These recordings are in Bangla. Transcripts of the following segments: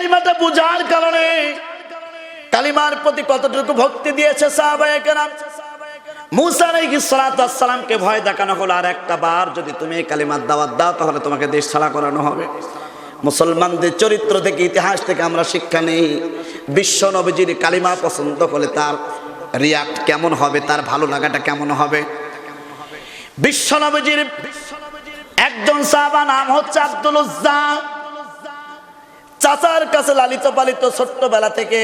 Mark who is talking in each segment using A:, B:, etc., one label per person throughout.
A: কালিমাটা বুঝার কারণে কালিমার প্রতি কতটুকু ভক্তি দিয়েছে সাহাবায়ে কেরাম। মুসা আলাইহিস সালাতু ওয়াস সালামকে ভয় দেখানো হলো, আর একটা বার যদি তুমি এই কালিমার দাওয়াত দাও তাহলে তোমাকে দেশ ছাড়া করানো হবে। মুসলমানদের চরিত্র থেকে, ইতিহাস থেকে আমরা শিক্ষা নেই, বিশ্ব নবীজির কালিমা পছন্দ হলে তার রিয়াক্ট কেমন হবে, তার ভালো লাগাটা কেমন হবে। বিশ্ব নবীজির একজন সাহাবা নাম হচ্ছে আব্দুল উজ্জা। চাচার কাছে লালিত পালিত, ছোট্টবেলা থেকে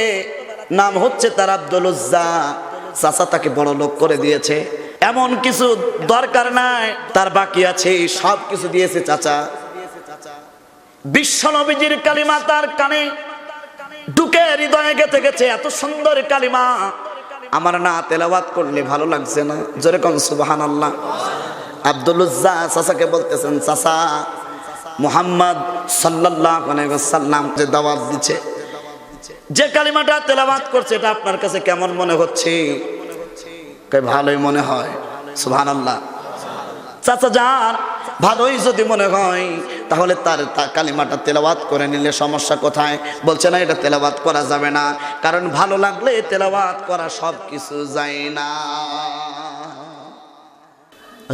A: নাম হচ্ছে তার আব্দুল উজ্জা। চাচা তাকে বড় লোক করে দিয়েছে, এমন কিছু দরকার নাই তার বাকি আছে, সব কিছু দিয়েছে চাচা। বিশ্ব নবীজির কালিমা তার কানে ঢুকে হৃদয়ে গেঁথে গেছে। এত সুন্দর কালিমা, আমার না তেলাওয়াত করলে ভালো লাগছে না। জোরে কোন সুবহানাল্লাহ। আব্দুল উজ্জা চাচাকে বলতেছেন, চাচা মুহাম্মদ সাল্লাল্লাহু আলাইহি ওয়াসাল্লাম যে দাওয়াত দিচ্ছে, যে কালিমাটা তেলাওয়াত করছে, এটা আপনার কাছে কেমন মনে হচ্ছে? কই ভালোই মনে হয়। সুবহানাল্লাহ। চাচা যান, ভালোই যদি মনে হয় তাহলে তার কালিমাটা তেলাওয়াত করে নিলে সমস্যা কোথায়? বলছে না, এটা তেলাওয়াত করা যাবে না, কারণ ভালো লাগলে তেলাওয়াত করা সব কিছু যায় না।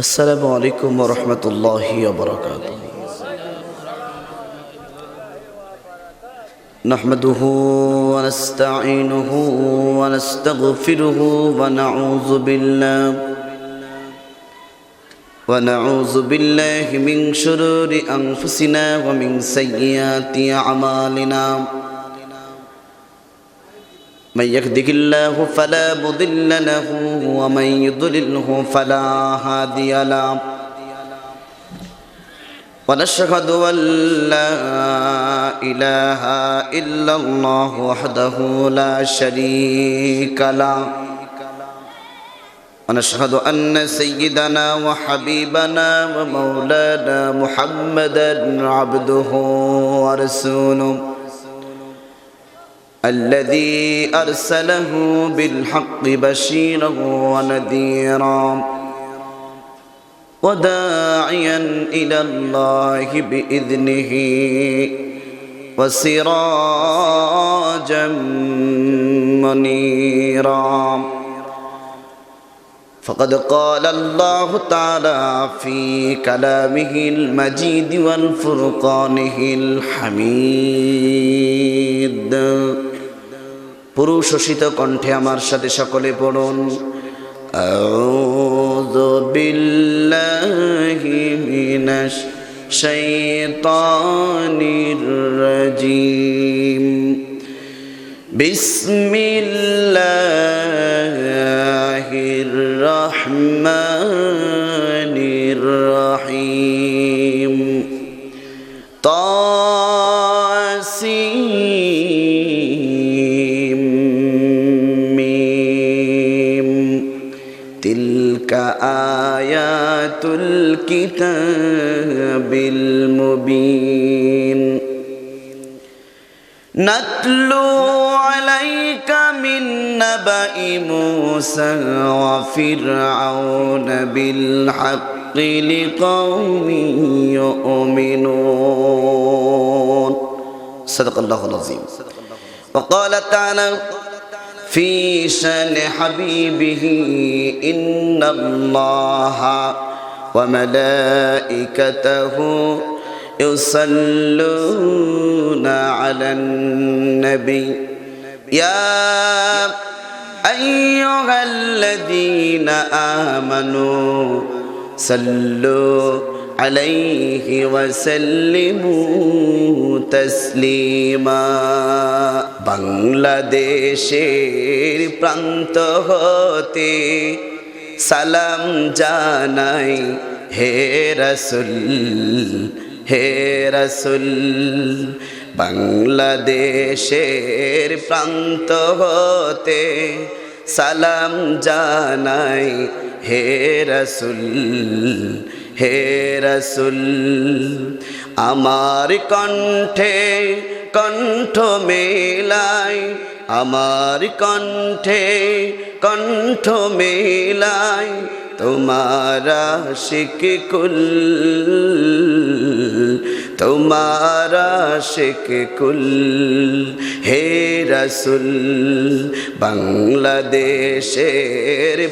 A: আসসালামু আলাইকুম ওয়া রাহমাতুল্লাহি ওয়া বারাকাতুহু। نحمده ونستعينه ونستغفره ونعوذ بالله من شرور أنفسنا ومن سيئات أعمالنا. من يهده الله فلا مضل له ومن يضلله فلا هادي له. ونشهد أن لا إله إلا الله وحده لا شريك له. ونشهد أن سيدنا وحبيبنا ومولانا محمدا عبده ورسوله الذي أرسله بالحق بشيرا ونذيرا وداعيا إلى الله بإذنه وسراجا منيرا. فقد قال الله تعالى في كلامه المجيد والفرقانه الحميد. পুরুষোষিত কণ্ঠে আমার সাথে সকলে পড়ুন, আউযু বিল্লাহি মিনাশ শাইতানির রাজীম। বিসমিল্লাহির রহমানির রহিম। তাসিম মিম। তিলকা আয়াতুল কিতাবিল মুবিন। নাতলু আলাইকা মিন নাবাই মূসা ওয়া ফিরআউন বিল হাক্কি লিকাওমিন ইউমিনুন। সাদাকাল্লাহুল আযীম। ওয়া ক্বালা তাআলা ফি শানি হাবিবিহি ইন্নাল্লাহা ওয়া মালাইকাতাহু يصلون على النبي يا أيها الذين آمنوا صلوا عليه وسلموا تسليما. বাংলাদেশের প্রান্ত হতে সালাম জানাই হে রাসূল, হে রাসূল। বাংলাদেশের প্রান্ত হতে সালাম জানাই হে রাসূল, হে রাসূল। আমার কণ্ঠে কণ্ঠ মেলাই, আমার কণ্ঠে কণ্ঠ মেলাই তোমার আশিক কুল, তোমার আশিক কুল হে রাসূল বাংলাদেশের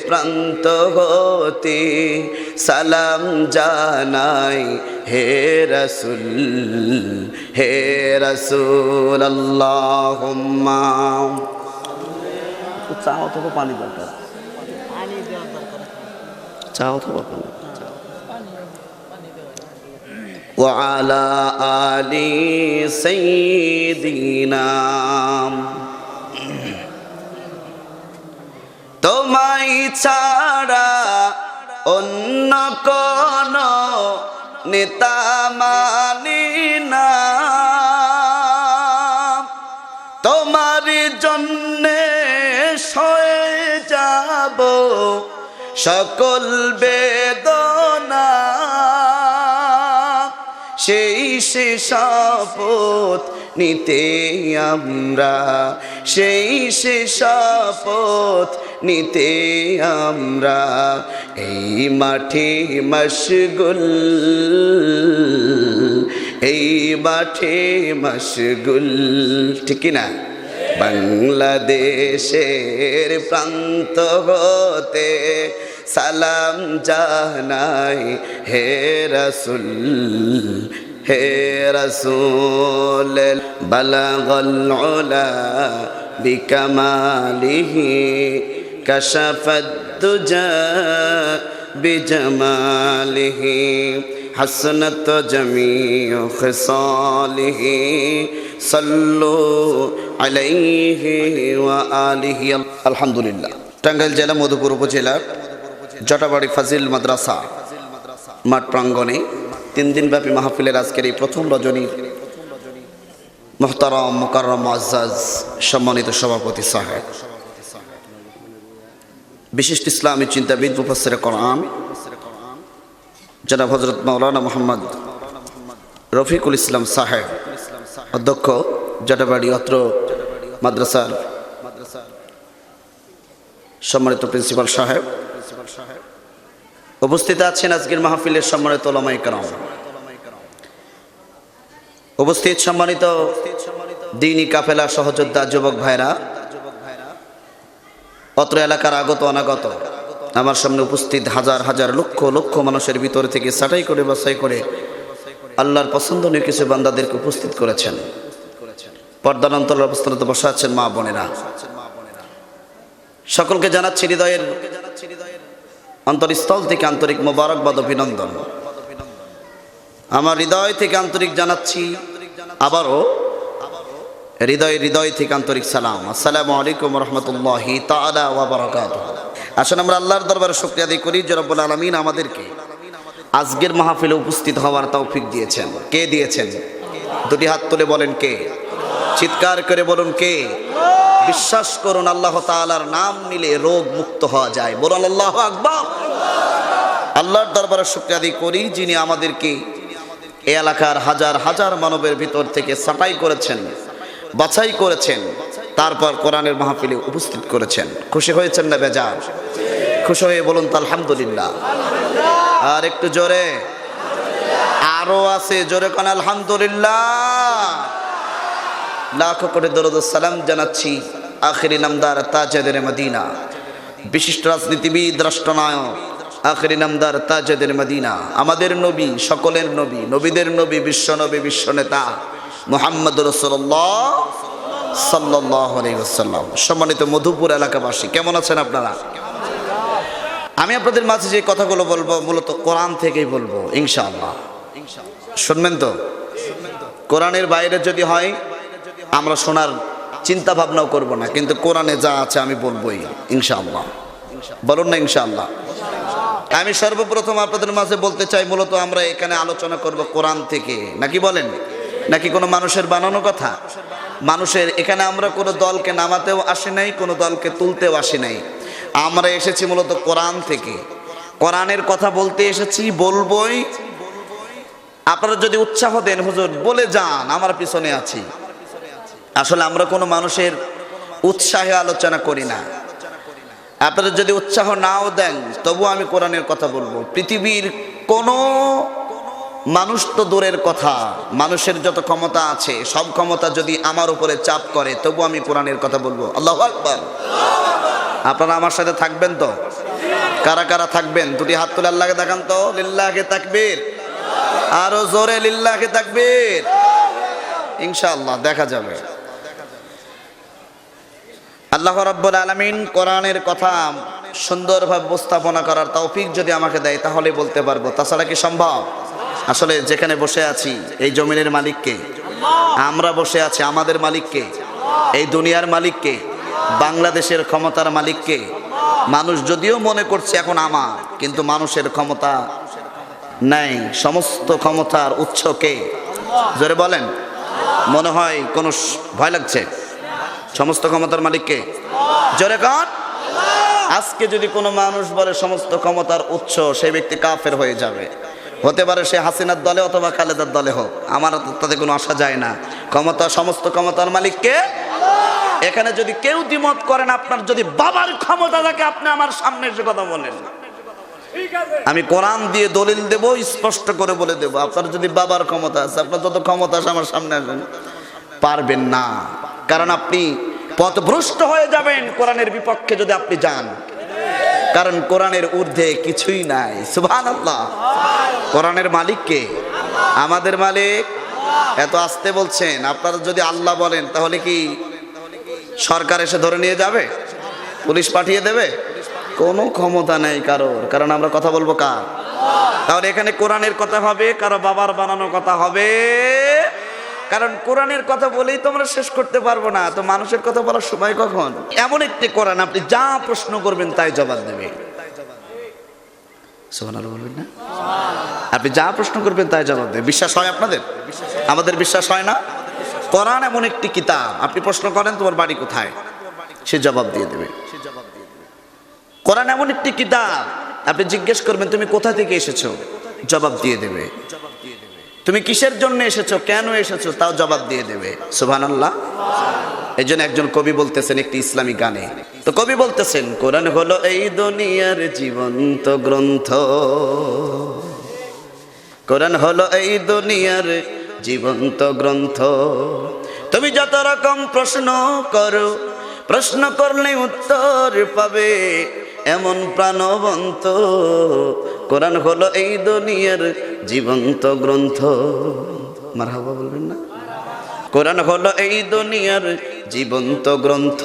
A: প্রান্ত হতে সালাম জানাই হে রাসূল আল্লাহুম্মা চাও তো পানি দরকার চাও তো পানি وعلى آل سيدنا তোমায় ছাড়া অন্য কোন নেতা মানি না তোমার জন্যে সয়ে যাব সকল বেদনা সেই শপথ নিতে আমরা শপথ নিতে আমরা এই মাঠে মশগুল ঠিক না বাংলাদেশের প্রান্ত হতে সালাম জানাই হে রাসূল বালাগাল উলা বিকামালিহি কাশাফাদ দুজা বিজামালিহি হাসনাত জামিউ খিসালিহি সাল্লু আলাইহি ওয়া আলিহি আলহামদুলিল্লাহ। টাঙ্গাইল জেলা মধুপুর উপজেলার জটাবাড়ি ফাজিল মাদ্রাসা মাঠ প্রাঙ্গণে 3 দিনব্যাপী মাহফিলের আজকের এই প্রথম রজনীর মুহতারাম মুকাররম মুআজ্জাজ সম্মানিত সভাপতি সাহেব, বিশিষ্ট ইসলামী চিন্তাবিদ মুফাসসিরে কোরআন জনাব হযরত মাওলানা মুহাম্মদ রফিকুল ইসলাম সাহেব, অধ্যক্ষ জটাবাড়ি অত্র মাদ্রাসার সম্মানিত প্রিন্সিপাল সাহেব, উপস্থিত আছেন আজকের মাহফিলের সম্মানিত উলামায়ে কেরাম, উপস্থিত সম্মানিত দ্বীনি কাফেলা সহযোদ্ধা যুবক ভাইরা, অত্র এলাকার আগত অনাগত আমার সামনে উপস্থিত হাজার হাজার লক্ষ লক্ষ মানুষের ভিতর থেকে ছাঁটাই করে বাছাই করে আল্লাহর পছন্দনীয় কিছু বান্দাদেরকে উপস্থিত করেছেন। পর্দার অন্তরে অবস্থানত বসা আছেন মা বোনেরা, সকলকে জানাচ্ছি হৃদয়ের অন্তরস্থল থেকে আন্তরিক মোবারকবাদ অভিনন্দন। আমার হৃদয় থেকে আন্তরিক জানাচ্ছি আবারও হৃদয় থেকে আন্তরিক সালাম। আসসালামু আলাইকুম ওয়া রাহমাতুল্লাহি তাআলা ওয়া বারাকাতুহু। আসুন আমরা আল্লাহর দরবারে শুকরিয়া আদায় করি যে রব্বুল আলামিন আমাদেরকে আজকের মাহফিলে উপস্থিত হওয়ার তৌফিক দিয়েছেন। কে দিয়েছেন? দুটি হাত তুলে বলেন কে, চিৎকার করে বলুন কে। বিশ্বাস করুন আল্লাহ তাআলার নাম নিলে রোগ মুক্ত হওয়া যায়। বলুন আল্লাহু আকবার। আল্লাহর দরবারে শুকরিয়া আদায় করি যিনি আমাদেরকে এই এলাকার হাজার হাজার মানবের ভিতর থেকে ছাঁটাই করেছেন, বাছাই করেছেন, তারপর কোরআনের মাহফিলে উপস্থিত করেছেন। খুশি হয়েছেন না বেজার? খুশি হয়ে বলুন তো আলহামদুলিল্লাহ। আর একটু জোরে, আরো আছে জোরে কোন আলহামদুলিল্লাহ। লাখো কোটি দরুদ ও সালাম জানাচ্ছি আখিরি নামদার তাজেদের মদিনা, বিশিষ্ট রাজনীতিবিদ, রাষ্ট্রনায়ক, আখিরি নামদার তাজেদের মদিনা, আমাদের নবী, সকলের নবী, নবীদের নবী, বিশ্বনবী, বিশ্বনেতা মুহাম্মদ রাসূলুল্লাহ সাল্লাল্লাহু আলাইহি ওয়াসাল্লাম। সম্মানিত মধুপুর এলাকাবাসী, কেমন আছেন আপনারা? আমি আপনাদের মাঝে যে কথাগুলো বলবো মূলত কোরআন থেকেই বলবো ইনশাআল্লাহ। শুনবেন তো? কোরআনের বাইরে যদি হয় আমরা শোনার চিন্তা ভাবনাও করব না, কিন্তু কোরআনে যা আছে আমি বলবোই ইনশাআল্লাহ। বলুন না ইনশাআল্লাহ। আমি সর্বপ্রথম আপনাদের মাঝে বলতে চাই মূলত আমরা এখানে আলোচনা করব কোরআন থেকে, নাকি বলেন? নাকি কোনো মানুষের বানানো কথা? মানুষের এখানে আমরা কোনো দলকে নামাতেও আসি নাই, কোনো দলকে তুলতেও আসি নাই। আমরা এসেছি মূলত কোরআন থেকে, কোরআনের কথা বলতে এসেছি, বলবই। আপনারা যদি উৎসাহ দেন হুজুর বলে যান, আমার পিছনে আছি। আসলে আমরা কোনো মানুষের উৎসাহে আলোচনা করি না। আপনারা যদি উৎসাহ নাও দেন তবু আমি কোরআনের কথা বলবো। পৃথিবীর কোনো মানুষ তো দূরের কথা, মানুষের যত ক্ষমতা আছে সব ক্ষমতা যদি আমার উপরে চাপ করে তবু আমি কোরআনের কথা বলবো। আল্লাহু আকবার। আপনারা আমার সাথে থাকবেন তো? কারা কারা থাকবেন দুটি হাত তুলে আল্লাহকে দেখান তো। লিল্লাহি তাকবীর, আরো জোরে লিল্লাহি তাকবীর। ইনশাআল্লাহ দেখা যাবে। আল্লাহ রাব্বুল আলামিন কোরআনের কথা সুন্দরভাবে উপস্থাপনা করার তৌফিক যদি আমাকে দেয় তাহলে বলতে পারবো, তাছাড়া কি সম্ভব? আসলে যেখানে বসে আছি এই জমিনের মালিককে, আমরা বসে আছি আমাদের মালিককে, এই দুনিয়ার মালিককে, বাংলাদেশের ক্ষমতার মালিককে। মানুষ যদিও মনে করছে এখন আমার, কিন্তু মানুষের ক্ষমতা নাই, সমস্ত ক্ষমতার উৎস কে? জোরে বলেন। মনে হয় কোনো ভয় লাগছে? সমস্ত ক্ষমতার মালিককে জোরে কর। আজকে যদি কোনো মানুষ বলে সমস্ত ক্ষমতার উৎস, সেই ব্যক্তি কাফের হয়ে যাবে। হতে পারে সে হাসিনার দলে অথবা খালেদার দলে হোক, আমার তাতে কোনো আসা যায় না। ক্ষমতা, সমস্ত ক্ষমতার মালিককে। এখানে যদি কেউ দ্বিমত করেন, আপনার যদি বাবার ক্ষমতা থাকে আপনি আমার সামনে এসে কথা বলেন, আমি কোরআন দিয়ে দলিল দেব, স্পষ্ট করে বলে দেব। আপনার যদি বাবার ক্ষমতা আছে, আপনার যত ক্ষমতা আছে আমার সামনে আসেন, পারবেন না। কারণ আপনি পথভ্রষ্ট হয়ে যাবেন কোরআনের বিপক্ষে যদি আপনি যান। কারণ কোরআনের ঊর্ধ্বে কিছুই নাই। সুবহানাল্লাহ। কোরআনের মালিক কে? আমাদের মালিক। এত আসতে বলছেন, আপনারা যদি আল্লাহ বলেন তাহলে কি সরকার এসে ধরে নিয়ে যাবে? পুলিশ পাঠিয়ে দেবে? কোনো ক্ষমতা নেই কারোর। কারণ আমরা কথা বলবো কার? তাহলে এখানে কোরআনের কথা হবে, কারো বাবার বানানো কথা হবে? কারণ কোরআনের কথা বলেই তো আমরা শেষ করতে পারবো না, তো মানুষের কথা বলার সময় কখন? এমন একটি কোরআন, আপনি যা প্রশ্ন করবেন তাই জবাব দেবে। সুবহানাল্লাহ বলবেন না? আপনি যা প্রশ্ন করবেন তাই জবাব দেবে। বিশ্বাস হয় আপনাদের? আমাদের বিশ্বাস হয় না? কোরআন এমন একটি কিতাব, আপনি প্রশ্ন করেন তোমার বাড়ি কোথায়, সে জবাব দিয়ে দেবে। কোরআন এমন একটি কিতাব, আপনি জিজ্ঞেস করবেন তুমি কোথা থেকে এসেছো, জবাব দিয়ে দেবে। তুমি কিসের জন্য এসেছো, কেন এসেছো, তাও জবাব দিয়ে দেবে। সুবহানাল্লাহ। এই জন্য একজন কবি বলতেছেন একটি ইসলামী গানে, তো কবি বলতেছেন কোরআন হলো এই দুনিয়ার জীবন্ত গ্রন্থ, কোরআন হলো এই দুনিয়ার জীবন্ত গ্রন্থ। তুমি যত রকম প্রশ্ন করো, প্রশ্ন করলে উত্তর পাবে, এমন প্রাণবন্ত কোরআন হলো এই দুনিয়ার জীবন্ত গ্রন্থ। মারহাবা বলবেন না? কোরআন হলো এই দুনিয়ার জীবন্ত গ্রন্থ।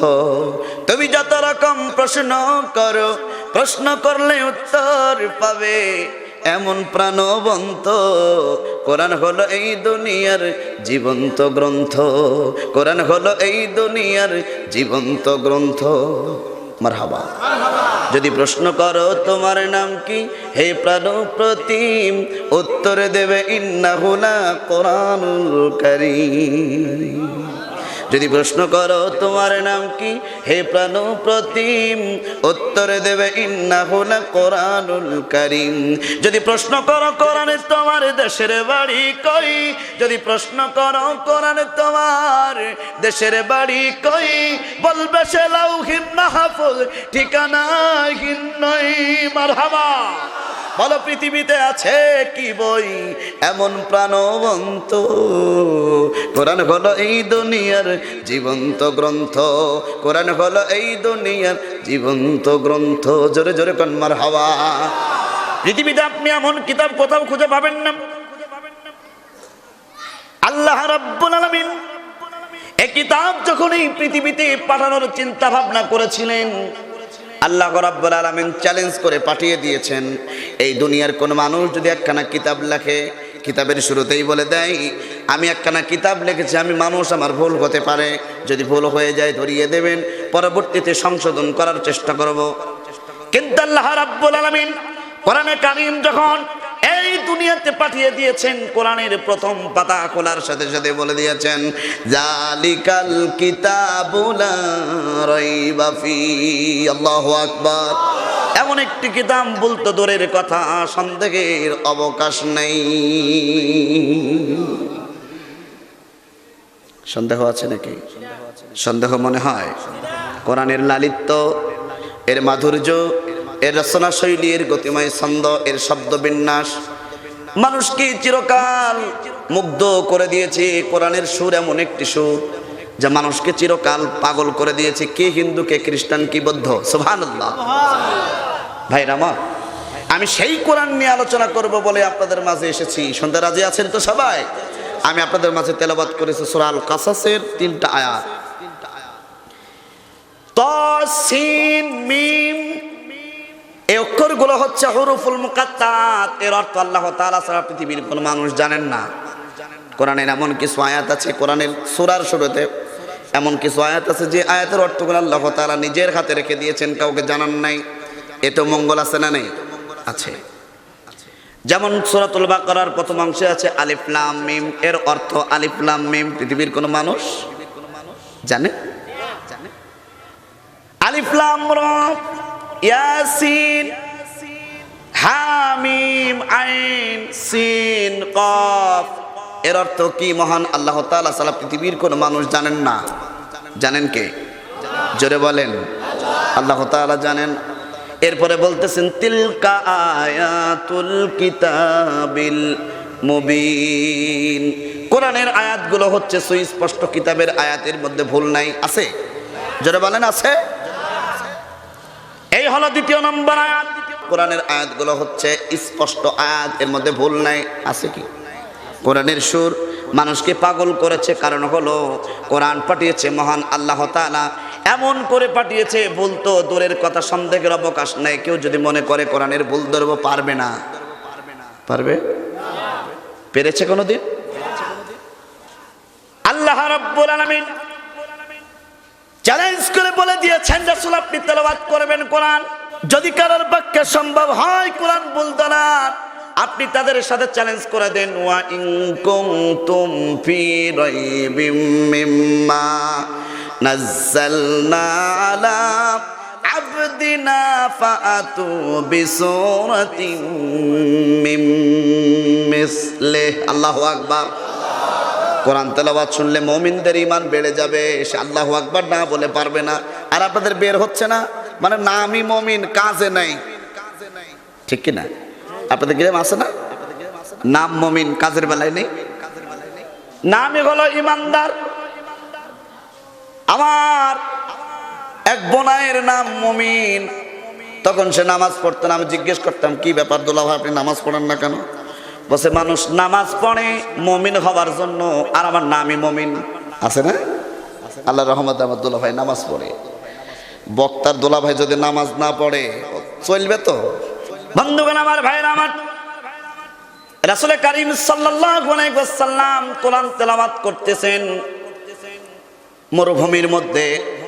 A: তুমি যত রকম প্রশ্ন করো, প্রশ্ন করলে উত্তর পাবে, এমন প্রাণবন্ত কোরআন হলো এই দুনিয়ার জীবন্ত গ্রন্থ। কোরআন হলো এই দুনিয়ার জীবন্ত গ্রন্থ। মারহাবা। যদি প্রশ্ন করো তোমার নাম কি, হে প্রাণ প্রতিম, উত্তর দেবে ইন্নাহু লা কোরআনুল কারীম। যদি প্রশ্ন করো তোমার নাম কি, হে প্রাণ প্রতিম, উত্তর দেবে ইন্নাহু লা কোরআনুল কারীম। যদি প্রশ্ন করো কোরআনে তোমার দেশের বাড়ি কই, যদি প্রশ্ন করো কোরআনে তোমার দেশের বাড়ি কই, বলবে সে লাউহে মাহফুজ ঠিকানাহীন নই। মারহাবা। বলো পৃথিবীতে আছে কি বই এমন প্রাণবন্ত, কোরআন হলো এই দুনিয়ার জীবন্ত গ্রন্থ। কোরআন হলো এই দুনিয়ার জীবন্ত গ্রন্থ। জোরে জোরে কোন মারহাবা। পৃথিবীতে আপনি এমন কিতাব কোথাও খুঁজে পাবেন না। আল্লাহ রাব্বুল আলামিন এই কিতাব যখন এই পৃথিবীতে পাঠানোর চিন্তা ভাবনা করেছিলেন, আল্লাহ রাব্বুল আলামিন চ্যালেঞ্জ করে পাঠিয়ে দিয়েছেন, এই দুনিয়ার কোন মানুষ যদি একখানা কিতাব লেখে, কিতাবের শুরুতেই বলে দেয় আমি একখানা কিতাব লিখেছি, আমি মানুষ, আমার ভুল হতে পারে, যদি ভুল হয়ে যায় ধরিয়ে দেবেন, পরবর্তীতে সংশোধন করার চেষ্টা করব। কিন্তু আল্লাহ রাব্বুল আলামিন কোরআনে কারীম যখন এই দুনিয়াতে পাঠিয়ে দিয়েছেন, কোরআনের প্রথম পাতা খোলার সাথে সাথে বলে দিয়েছেন জালিকাল কিতাবু লা রাইবা ফি। আল্লাহু আকবার। এমন একটি কিতাব বলতে দূরের কথা, সন্দেহের অবকাশ নেই। সন্দেহ আছে নাকি? সন্দেহ মনে হয়? কোরআনের লালিত্য, এর মাধুর্য, এর রচনা শৈলী, এর গতিময় ছন্দ, এর শব্দ বিন্যাস, মানুষকে চিরকাল মুগ্ধ করে দিয়েছে কোরআনের সুর, এমন একটি সুর যা মানুষকে চিরকাল পাগল করে দিয়েছে। কে হিন্দু, কে খ্রিস্টান, কি বৌদ্ধ, সুবহানাল্লাহ। ভাইরা আমার, আমি সেই কোরআন নিয়ে আলোচনা করব বলে আপনাদের মাঝে এসেছি। শুনতে রাজি আছেন তো সবাই? আমি আপনাদের মাঝে তেলাওয়াত করেছি সূরা আল কাসাসের 3টা আয়াত। ত সিন মিম, এই অক্ষরগুলো হচ্ছে হুরুফুল মুকাত্তাত। এর অর্থ আল্লাহ তাআলা ছাড়া পৃথিবীর কোনো মানুষ জানেন না। কোরআনের এমন কিছু আয়াত আছে, কোরআনের সূরার শুরুতে এমন কিছু আয়াত আছে যে আয়াতের অর্থগুলো আল্লাহ তাআলা নিজের হাতে রেখে দিয়েছেন, কাউকে জানান নাই। এতে মঙ্গল আছে না নেই? আছে। যেমন সূরাতুল বাকারার প্রথম অংশে আছে আলিফ লাম মিম। এর অর্থ আলিফ লাম মিম পৃথিবীর কোনো মানুষ জানে? আলিফ লাম র, ইয়াসিন, হামিম, আইন, সিন, কফ। এর অর্থ কি? মহান আল্লাহ তাআলা ছাড়া পৃথিবীর কোনো মানুষ জানেন না। জানেন কে? জোরে বলেন। আল্লাহ তাআলা জানেন। এরপরে বলতেছেন তিলকা আয়াতুল কিতাবিল মুবিন। কোরআনের আয়াতগুলো হচ্ছে সুস্পষ্ট কিতাবের আয়াতের মধ্যে ভুল নাই। আছে? জোরে বলেন আছে? এই হলো দ্বিতীয় নম্বর আয়াত। কোরআনের আয়াতগুলো হচ্ছে স্পষ্ট আয়াত, এর মধ্যে ভুল নাই। আছে কি? কোরআনের সুর মানুষকে পাগল করেছে, কারণ হলো কোরআন পাঠিয়েছে মহান আল্লাহ তাআলা, এমন করে পাঠিয়েছে ভুল তো দূরের কথা, সন্দেহের অবকাশ নাই। কেউ যদি মনে করে কোরআনের ভুল ধরবো, পারবে না। পারবে? পেরেছে কোনোদিন? আল্লাহ রাব্বুল আলামিন চ্যালেঞ্জ করে বলে দিয়েছেন, রাসূল আপনি তেলাওয়াত করবেন কোরআন। যদি কারোর পক্ষে সম্ভব হয় কোরআন ভুল ধরার, আপনি তাদের সাথে চ্যালেঞ্জ করে দেন, ওয়া ইন কুনতুম ফি রাইবিম মিম্মা নাযালনা আলা আবদিনা ফাআতু বিসূরাতিন মিন মিসলিহি। আল্লাহু আকবার। কোরআন তেলাওয়াত শুনলে মুমিনদের ঈমান বেড়ে যাবে। সে আল্লাহু আকবার না বলে পারবে না। আর আপনাদের বের হচ্ছে না, মানে নামই মুমিন, কাজে নাই। ঠিক কি না? আপনাদের গ্রামে আছে না? নাম মুমিন, কাজের বেলায় নেই। নামই হলো ইমানদার। আমার এক বোনের নাম মুমিন, তখন সে নামাজ পড়তো না। আমি জিজ্ঞেস করতাম, কি ব্যাপার দুলা ভাই, আপনি নামাজ পড়েন না কেন? বসে, মানুষ নামাজ পড়ে মুমিন হবার জন্য, আর আমার নামই মুমিন। আছে না? আল্লাহ রহমতে আমার দুলা ভাই নামাজ পড়ে। বক্তার দুলা ভাই যদি নামাজ না পড়ে চলবে তো? বন্ধুগণ আমার, ভাইরা আমার, রাসূল কারীম সাল্লাল্লাহু আলাইহি ওয়াসাল্লাম কোরআন তেলাওয়াত করতেছেন মরুভূমির মধ্যে।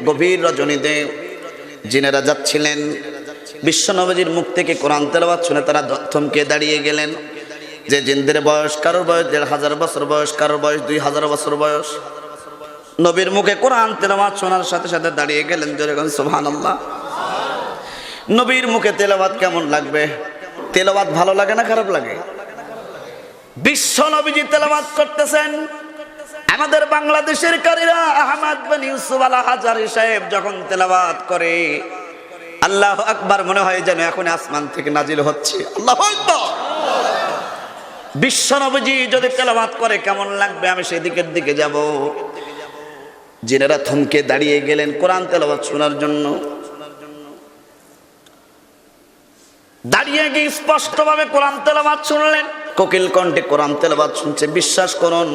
A: গভীর রজনীতে জিনেরা যাচ্ছিলেন। বিশ্বনবীর মুখ থেকে কোরআন তেলাওয়াত শুনে তারা থমকে দাঁড়িয়ে গেলেন। যে জিনদের বয়স, কারোর বয়স 1500 বছর বয়স, কারোর বয়স 2000 বছর বয়স, নবীর মুখে কোরআন তেলাওয়াত শোনার সাথে সাথে দাঁড়িয়ে গেলেন। জোরে বলেন সুবহানাল্লাহ। নবীর মুখে তেলাওয়াত কেমন লাগবে? তেলাওয়াত ভালো লাগে না খারাপ লাগে? বিশ্ব নবীজি তেলাওয়াত করতেছেন। আমাদের বাংলাদেশের কারীরা আহমদ বিন ইউসুফ আল হাজারী সাহেব যখন তেলাওয়াত করে, আল্লাহু আকবার মনে হয় যেন এখন আসমান থেকে নাজিল হচ্ছে। আল্লাহু আকবার। বিশ্ব নবীজি যদি তেলাওয়াত করে কেমন লাগবে? আমি সেদিকের দিকে যাব। জিনেরা থমকে দাঁড়িয়ে গেলেন কোরআন তেলাওয়াত শোনার জন্য। দাঁড়িয়ে গিয়ে স্পষ্টভাবে কোরআন তেলাওয়াত শুনলেন। কোকিল কণ্ঠে কোরআন তেলাওয়াত শুনছে। বিশ্বাস করুন,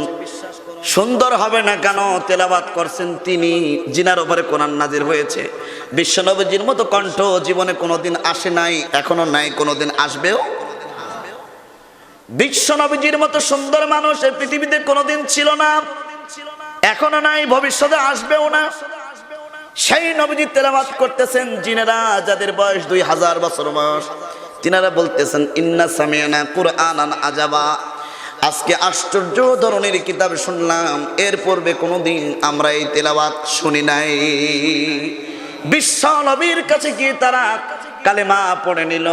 A: সুন্দর হবে না কেন? তেলাওয়াত করছেন তিনি, জিনার উপরে কোরআন নাজির হয়েছে। বিশ্বনবীজির মতো কণ্ঠ জীবনে কোনোদিন আসে নাই, এখনো নাই, কোনোদিন আসবেও। বিশ্বনবীজির মতো সুন্দর মানুষ এই পৃথিবীতে কোনোদিন ছিল না, এখনো নাই, ভবিষ্যতে আসবেও না। সেই নবীজি তেলাওয়াত করতেছেন। জিনেরা যাদের বয়স 2000 বছর বয়স, তিনারা বলতেছেন, ইন্না সামি'না কুরআনান আজাবা। আজকে আশ্চর্য ধরনের কিতাব শুনলাম, এর পূর্বে কোনোদিন আমরা এই তেলাওয়াত শুনি নাই। বিশ্ব নবীর কাছে গিয়ে তারা কালেমা পড়ে নিল,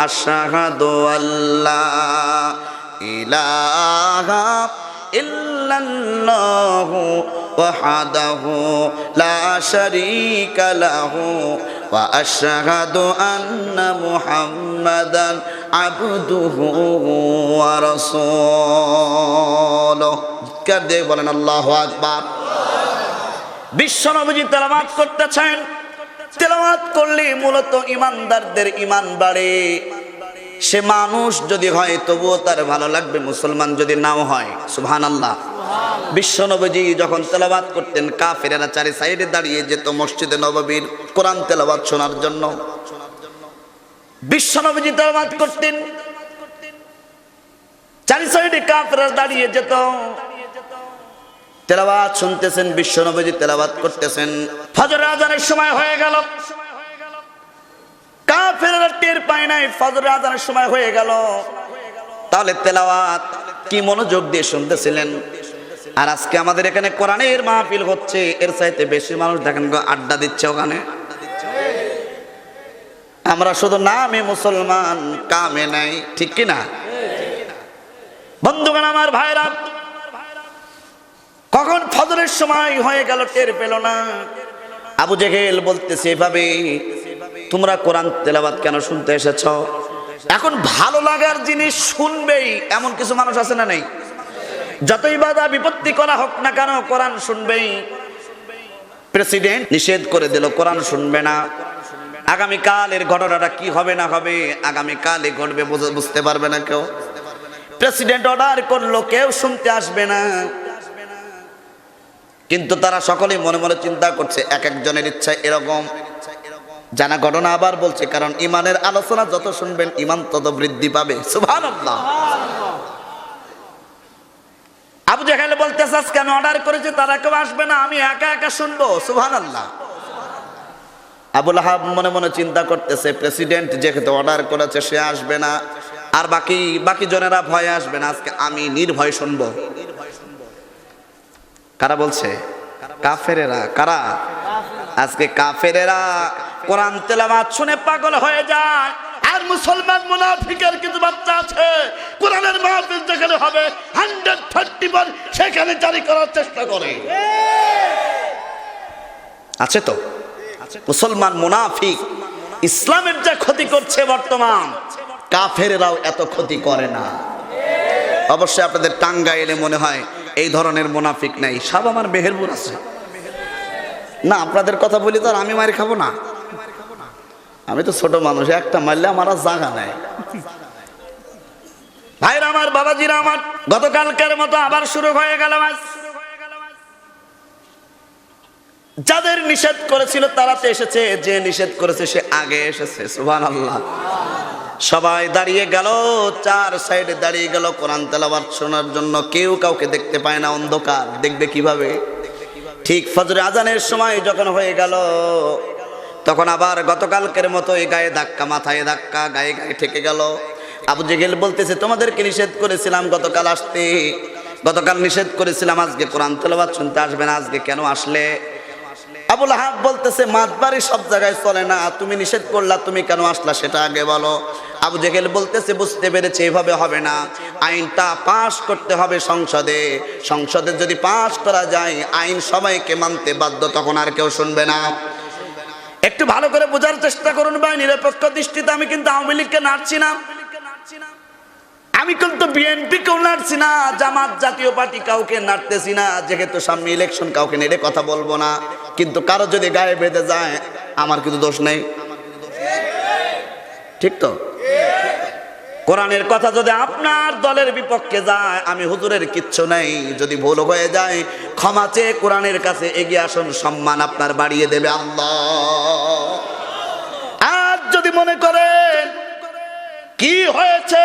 A: আশহাদু আল্লাহ ইলাহা ইল্লাল্লাহু ওয়াহদাহু লা শারীকা লাহু ওয়া আশহাদু আন্না মুহাম্মাদান আবদুহু ওয়া রাসূলুহু। কার দিয়ে বলেন আল্লাহু আকবার। বিশ্বনবী তেলাওয়াত করতেছেন, তেলাওয়াত করলে মূলত ঈমানদারদের ঈমান বাড়ে। সে মানুষ যদি হয় তবুও তার ভালো লাগবে, মুসলমান যদি নাও হয়। সুবহানাল্লাহ। বিশ্বনবীজি যখন তেলাওয়াত করতেন কাফেরেরা চারি সাইডে দাঁড়িয়ে যেত মসজিদে নববীর কোরআন তেলাওয়াত শোনার জন্য। বিশ্বনবীজি তেলাওয়াত করতেন, চারি সাইডে কাফেররা দাঁড়িয়ে যেত, তেলাওয়াত শুনতেছেন, বিশ্বনবীজি তেলাওয়াত করতেছেন। ফজর আযানের সময় হয়ে গেল, কাফেররা টের পায় নাই ফজর আযানের সময় হয়ে গেল। তাহলে তেলাওয়াত কি মনোযোগ দিয়ে শুনতেছিলেন। আর আজকে আমাদের এখানে কোরআনের মাহফিল হচ্ছে, এর চাইতে বেশি মানুষ দেখেন আড্ডা দিচ্ছে ওখানে। আমরা শুধু নামে মুসলমান, কামে নাই, ঠিক কি না? বন্ধুগণ আমার, ভাইরা, কখন ফজরের সময় হয়ে গেল টের পেল না। আবু জেহেল বলতেছে, এভাবে তোমরা কোরআন তেলাওয়াত কেন শুনতে এসেছো? এখন ভালো লাগার জিনিস শুনবেই এমন কিছু মানুষ আছে না নেই? যতই বাধা বিপত্তি করা হোক না কেন কোরআন শুনবেই। প্রেসিডেন্ট নিষেধ করে দিল কোরআন শুনবে না। আগামীকালের ঘটনাটা কি হবে না হবে, আগামীকালে ঘটবে বুঝতে পারবে না কেউ। প্রেসিডেন্ট অর্ডার করলো, কেউ শুনতে আসবে না। কিন্তু তারা সকলেই মনে মনে চিন্তা করছে, এক একজনের ইচ্ছা এরকম। জানা ঘটনা আবার বলছে, কারণ ইমানের আলোচনা যত শুনবেন ইমান তত বৃদ্ধি পাবে। সুবহানাল্লাহ। আবু জাহেল বলতেছে, আজকে আমি অর্ডার করেছি, তারা কেউ আসবে না, আমি একা একা শুনবো। সুবহানাল্লাহ। আবু লাহাব মনে মনে চিন্তা করতেছে, প্রেসিডেন্ট যেহেতু অর্ডার করেছে সে আসবে না, আর বাকি জনেরা ভয়ে আসবে না, আজকে আমি নির্ভয় শুনবো। কারা বলছে? কাফেরেরা। কারা? আজকে কাফেরেরা কোরআন তেলাওয়াত শুনে পাগল হয়ে যায়। আর মুসলমান মুনাফিকের কিছু বাচ্চা আছে, কোরআনের মাহফিল যেখানে হবে 130 সেখানে জারি করার চেষ্টা করে। আছে তো মুসলমান মুনাফিক ইসলামের যা ক্ষতি করছে বর্তমান, কাফেরেরাও এত ক্ষতি করে না। অবশ্যই আপনাদের টাঙ্গাইলে মনে হয় এই ধরনের মুনাফিক নাই, সব আমার মেহেরপুর আছে না। আপনাদের কথা বলি তো আর আমি মারি খাবো না, আমি তো ছোট মানুষ, একটা মারলে আমার আর জায়গা নাই। ভাইরা আমার, বাবাজিরা আমার, গতকালকের মতো আবার শুরু হয়ে গেল। যাদের নিষেধ করেছিল তারা তো এসেছে, যে নিষেধ করেছে সে আগে এসেছে। সুবহানাল্লাহ। সবাই দাঁড়িয়ে গেল, চার সাইডে দাঁড়িয়ে গেল কোরআন তেলাওয়াত শোনার জন্য। কেউ কাউকে দেখতে পায় না, অন্ধকার, দেখবে কিভাবে? ঠিক ফজরে আজানের সময় যখন হয়ে গেল, তখন আবার গতকালকের মতো এই গায়ে ধাক্কা, মাথায় ধাক্কা, গায়ে গায়ে ঠেকে গেল। আবু জেহেল বলতেছে, তোমাদেরকে নিষেধ করেছিলাম গতকাল আসতে, গতকাল নিষেধ করেছিলাম আজকে কোরআন তেলাওয়াত শুনতে আসবে না, আজকে কেন আসলে? আবু লাহাব বলতেছে, মাতবাড়ি সব জায়গায় চলে না, তুমি নিষেধ করলা, তুমি কেন আসলা সেটা আগে বলো। আবু জেহেল বলতেছে, বুঝতে পেরেছে এভাবে হবে না, আইনটা পাশ করতে হবে সংসদে। সংসদে যদি পাশ করা যায়, আইন সবাইকে মানতে বাধ্য, তখন আর কেউ শুনবে না। একটু ভালো করে বোঝার চেষ্টা করুন ভাই, নিরপেক্ষ দৃষ্টিতে আমি কিন্তু আওয়ামী লীগকে নাড়ছি না, আমি কিন্তু বিএনপি কেউ নাড়ছি না, জামাত জাতীয় পার্টি কাউকে নাড়তেছি না। যেহেতু সামনে ইলেকশন, কাউকে নেড়ে কথা বলবো না। কিন্তু কারো যদি গায়ে বেঁধে যায়, আমার কিন্তু দোষ নেই, ঠিক তো? কোরআনের কথা যদি আপনার দলের বিপক্ষে যায়, আমি হুজুরের কিচ্ছু নেই। যদি ভুল হয়ে যায়, ক্ষমা চেয়ে কোরআনের কাছে এগিয়ে আসুন, সম্মান আপনার বাড়িয়ে দেবে আল্লাহ। আর যদি মনে করেন কি হয়েছে,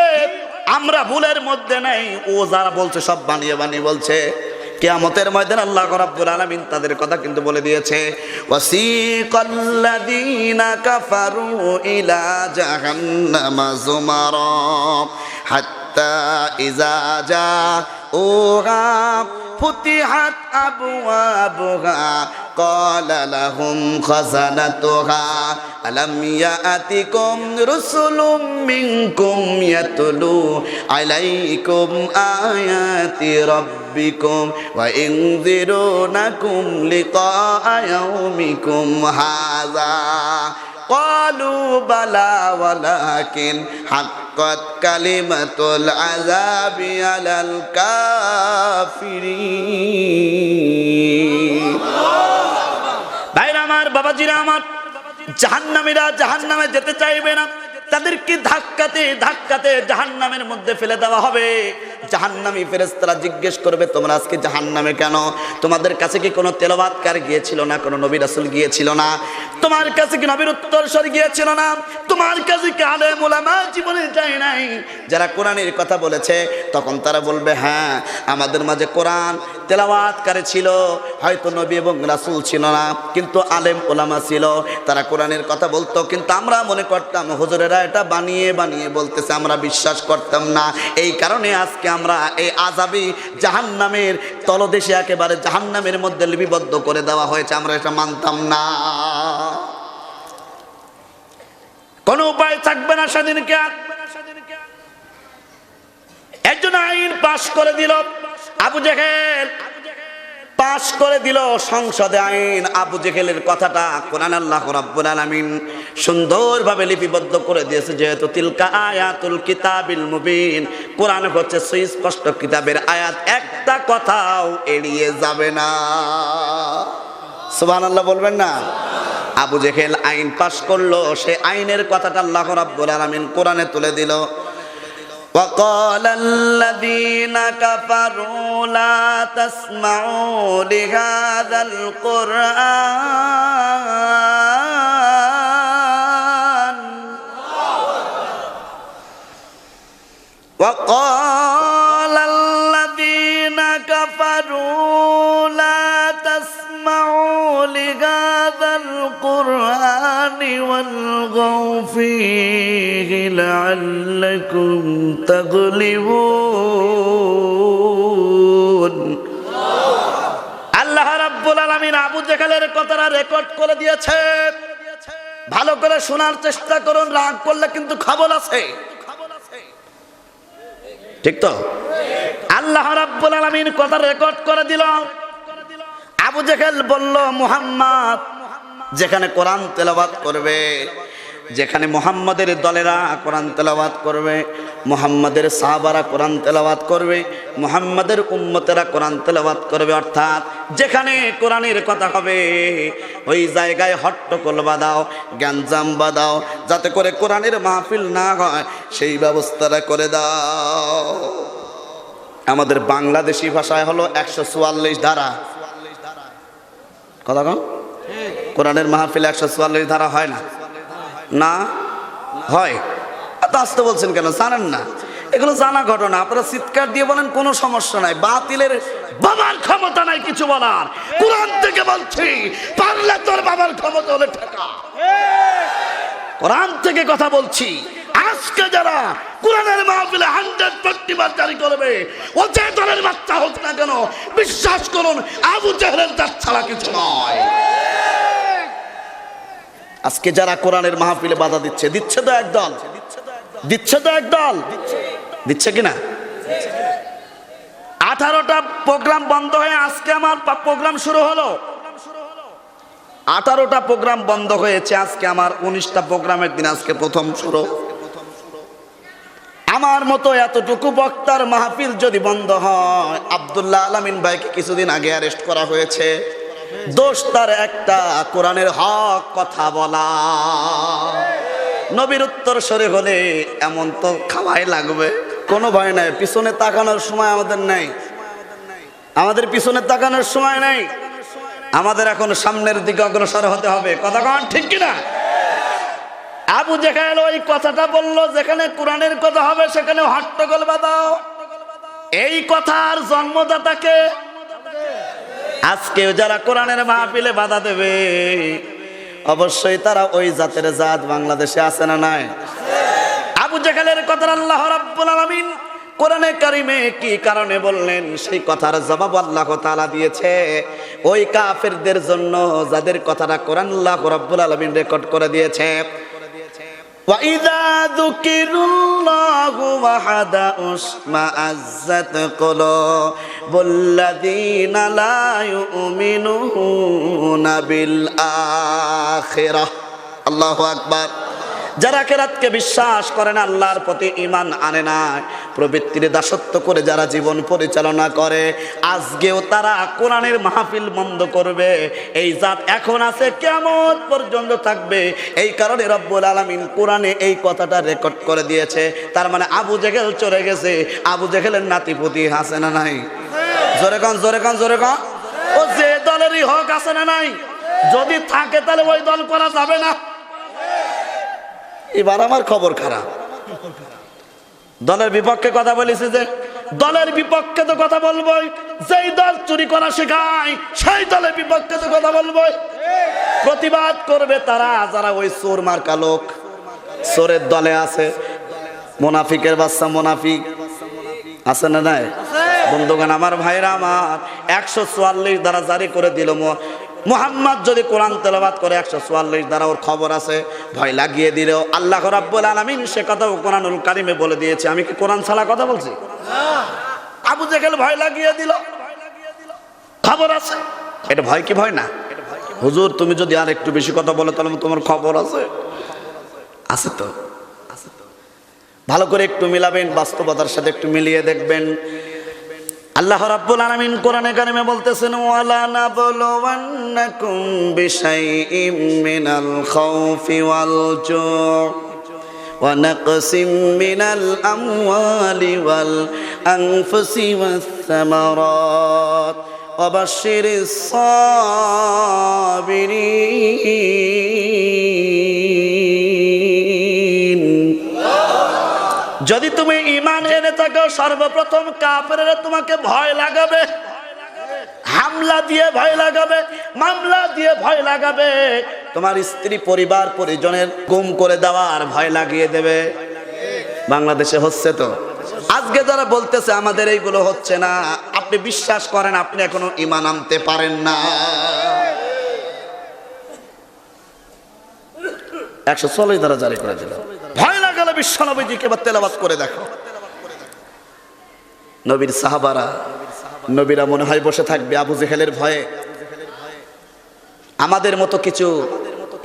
A: আমরা ভুলের মধ্যে নেই, ও যারা বলছে সব বানিয়ে বানিয়ে বলছে, কিয়ামতের ময়দানে আল্লাহ রাব্বুল আলামিন তাদের কথা কিন্তু বলে দিয়েছে, ওয়াসিকাল্লাযীনা কাফারু ইলা জাহান্নামা যুমারা হাত্তা ইযা ওগা ফুতিহাত আবওয়াবুহা ক্বালা লাহুম খাযানাতুহা আলাম ইয়াতিকুম রুসুলুম মিনকুম ইয়াতলু আলাইকুম আয়াতি রাব্বিকুম ওয়া ইনযিরুনাকুম লিকা ইয়াউমিকুম হাযা قالوا بلى ولكن حقت كلمة العذاب على الكافرين ভাইরা আমার, বাবাজিরা আমার, জাহান্নামীরা জাহান্নামে যেতে চাইবে না, তাদেরকে ধাক্কাতে ধাক্কাতে জাহান্নামের মধ্যে ফেলে দেওয়া হবে। জাহান্নামী ফেরেশতারা জিজ্ঞেস করবে, তোমরা আজকে জাহান্নামে কেন? তোমাদের কাছে কি কোনো তেলাওয়াতকার গিয়েছিল না? কোনো নবী রাসূল গিয়েছিল না? তোমার কাছে কি নবীর উত্তরসূরি গিয়েছিল না? তোমার কাছে কি আলেম ওলামা জীবনে যায় নাই যারা কোরআনের কথা বলেছে? তখন তারা বলবে, হ্যাঁ, আমাদের মাঝে কোরআন তেলাওয়াতকারী ছিল, হয়তো নবী এবং রাসূল ছিল না, কিন্তু আলেম ওলামা ছিল, তারা কোরআনের কথা বলতো, কিন্তু আমরা মনে করতাম হুজুরেরা এটা বানিয়ে বানিয়ে বলতেছে, আমরা বিশ্বাস করতাম না। এই কারণে আজকে আমরা এই আযাবী জাহান্নামের তলদেশে একেবারে জাহান্নামের মধ্যে লিপিবদ্ধ করে দেওয়া হয়েছে, আমরা এটা মানতাম না। কোন উপায় থাকবে না সেদিনকে। একজন আইন পাশ করে দিল, আবু জেহেল পাশ করে দিল সংসদে আইন। আবু জেহেলের কথাটা কোরআন আল্লাহ রাব্বুল আলামিন সুন্দরভাবে লিপিবদ্ধ করে দিয়েছে, যেহেতু তিলকা আয়াতুল কিতাবিল মুবিন, কোরআন হচ্ছে সুস্পষ্ট কিতাবের আয়াত, একটা কথাও এড়িয়ে যাবে না। সুবহানাল্লাহ বলবেন না? আবু জেহেল আইন পাশ করলো, সে আইনের কথাটা আল্লাহ রাব্বুল আলামিন কোরআনে তুলে দিল। وقال الذين كفروا لا تسمعوا لهذا القرآن وقال الذين كفروا لا تسمعوا لهذا القرآن والغوا فيه لعلكم تغلبون। আল্লাহ রাব্বুল আলামিন আবু জেহেলের কথাটা রেকর্ড করে দিয়েছে, ভালো করে শোনার চেষ্টা করুন, রাগ করলে কিন্তু খবর আছে, ঠিক তো? আল্লাহ রাব্বুল আলামিন কথা রেকর্ড করে দিল। আবু জেহেল বলল, মুহাম্মদ যেখানে কোরআন তেলাওয়াত করবে, যেখানে মুহাম্মাদের দলেরা কোরআন তেলাওয়াত করবে, মুহাম্মাদের সাহাবারা কোরআন তেলাওয়াত করবে, মুহাম্মাদের উম্মতেরা কোরআন তেলাওয়াত করবে, অর্থাৎ যেখানে কোরআনের কথা হবে ওই জায়গায় হট্টগোল বাঁধাও, গ্যাঞ্জাম বাঁধাও, যাতে করে কোরআনের মাহফিল না হয় সেই ব্যবস্থাটা করে দাও। আমাদের বাংলাদেশি ভাষায় হলো 144 ধারা। কথা কন, কোরআনের মাহফিল 144 ধারা হয় না? না হয়? এত আসতে বলছেন কেন? জানেন না? এগুলো জানা ঘটনা। আপনারা চিৎকার দিয়ে বলেন কোনো সমস্যা নাই, বাতিলের বাবার ক্ষমতা নাই কিছু বলার। কোরআন থেকে বলছি, পারলে তোর বাবার ক্ষমতা হলে ঠেকা। কোরআন থেকে কথা বলছি। আজকে যারা কোরআনের মাহফিলে 100% জারি করবে, ও যে দলের বাচ্চা হোক না কেন, বিশ্বাস করুন আবু জেহেলের দাঁত ছাড়া কিছু নয়। আজকে যারা কোরআনের মাহফিলে বাধা দিচ্ছে, দিচ্ছে তো একদল, দিচ্ছে তো একদল, দিচ্ছে কিনা? 18টা প্রোগ্রাম বন্ধ হয়ে আজকে আমার প্রোগ্রাম শুরু হলো। 18টা প্রোগ্রাম বন্ধ হয়েছে, আজকে আমার 19টা প্রোগ্রামের দিন আজকে প্রথম শুরু। আমার মতো এতটুকু বক্তার মাহফিল যদি বন্ধ হয়, আব্দুল্লাহ আলামিন ভাইকে কিছুদিন আগে অ্যারেস্ট করা হয়েছে, দোষ তার একটা, কোরআনের হক কথা বলা। নবীর উত্তর সরে হলে এমন তো খাওয়াই লাগবে, কোনো ভয় নাই। পিছনে তাকানোর সময় আমাদের নাই, আমাদের পিছনে তাকানোর সময় নাই, আমাদের এখন সামনের দিকে অগ্রসর হতে হবে। কথা কন ঠিক কিনা? আবু জেহেল ওই কথাটা বলল, যেখানে কোরআনের কথা হবে সেখানে হট্টগোল বাঁধাও। এই কথার জন্মদাতাকে আজকেও যারা কোরআনের মাহফিলে বাধা দেবে, অবশ্যই তারা ওই জাতের জাত বাংলাদেশে আছে না নাই? আবু জেহেলের কথা আল্লাহ রাব্বুল আলামিন কোরআনে কারিমে কি কারণে বললেন সেই কথার জবাব আল্লাহ তাআলা দিয়েছে ওই কাফেরদের জন্য যাদের কথাটা কোরআন আল্লাহ রাব্বুল আলামিন রেকর্ড করে দিয়েছে। وَإِذَا ذُكِرَ اللَّهُ وَحْدَهُ اشْمَأَزَّتْ قُلُوبُ الَّذِينَ لَا يُؤْمِنُونَ بِالْآخِرَةِ আল্লাহু আকবার। যারা আখিরাতকে বিশ্বাস করে না, আল্লাহর প্রতি ঈমান আনে না, প্রবৃত্তির দাসত্ব করে যারা জীবন পরিচালনা করে, আজকেও তারা কোরআনের মাহফিল বন্ধ করবে। এই জাত এখন আছে, কিয়ামত পর্যন্ত থাকবে। এই কারণে রব্বুল আলামিন কোরআনে এই কথাটা রেকর্ড করে দিয়েছে। তার মানে আবু জেহেল চলে গেছে, আবু জেহেলের নাতিপুতি আছে না নাই? জোরে কান জোরে কান জোরে কান। ও যে দলেরই হক আছে না নাই? যদি থাকে তাহলে ওই দল করা যাবে না। এবার আমার খবর খারাপ, দলের বিপক্ষে কথা বলেছে যে দলের বিপক্ষে তো কথা বলবোই, যেই দল চুরি করা শেখায় সেই দলের বিপক্ষে তো কথা বলবোই। প্রতিবাদ করবে তারা যারা ওই চোর মার্কা লোক, চোরের দলে আছে। মুনাফিকের বাচ্চা মুনাফিক আছে না নাই? বন্ধুগণ আমার, ভাইরা আমার, 144 দ্বারা জারি করে দিল। মুহাম্মদ যদি কোরআন তেলাওয়াত করে 144 দ্বারা ওর খবর আছে, ভয় লাগিয়ে দিল। আল্লাহ রাব্বুল আলামিন সে কথা কোরআনুল কারিমে বলে দিয়েছে। আমি কি কোরআন ছাড়া কথা বলছি? আবু জেহেল ভয় লাগিয়ে দিল, খবর আছে। এটা ভয় কি ভয় না? হুজুর তুমি যদি আর একটু বেশি কথা বলো তাহলে তোমার খবর আছে। আছে তো, ভালো করে একটু মিলাবেন, বাস্তবতার সাথে একটু মিলিয়ে দেখবেন। আল্লাহ রাব্বুল আলামিন কোরআনে কারিমে বলতেছেন, ওয়ালা নাবলুওয়ান্নাকুম বিশাইইম মিনাল খাউফি ওয়াল জু' ওয়া নাকসিম মিনাল আমওয়ালি ওয়াল আনফুসি ওয়াস সামারাত ওয়া বাশশিরিস সাবিরিন। যদি তুমি ঈমান এনে থাকো, সর্বপ্রথম কাফেররা তোমাকে ভয় লাগাবে, হামলা দিয়ে ভয় লাগাবে, মামলা দিয়ে ভয় লাগাবে, তোমার স্ত্রী পরিবার পরিজনের গুম করে দেওয়ার ভয় লাগিয়ে দেবে। বাংলাদেশে হচ্ছে তো। আজকে যারা বলতেছে আমাদের এইগুলো হচ্ছে না, আপনি বিশ্বাস করেন আপনি এখনো ঈমান আনতে পারেন না। 144 দ্বারা জারি করে দিল। ভয় লাগালে বিশ্বনবীজিকে এবার তেলাওয়াত করে দেখো। নবীর সাহাবারা, নবীরা মনে হয় বসে থাকবে আবু জেহেলের ভয়ে। আমাদের মতো কিছু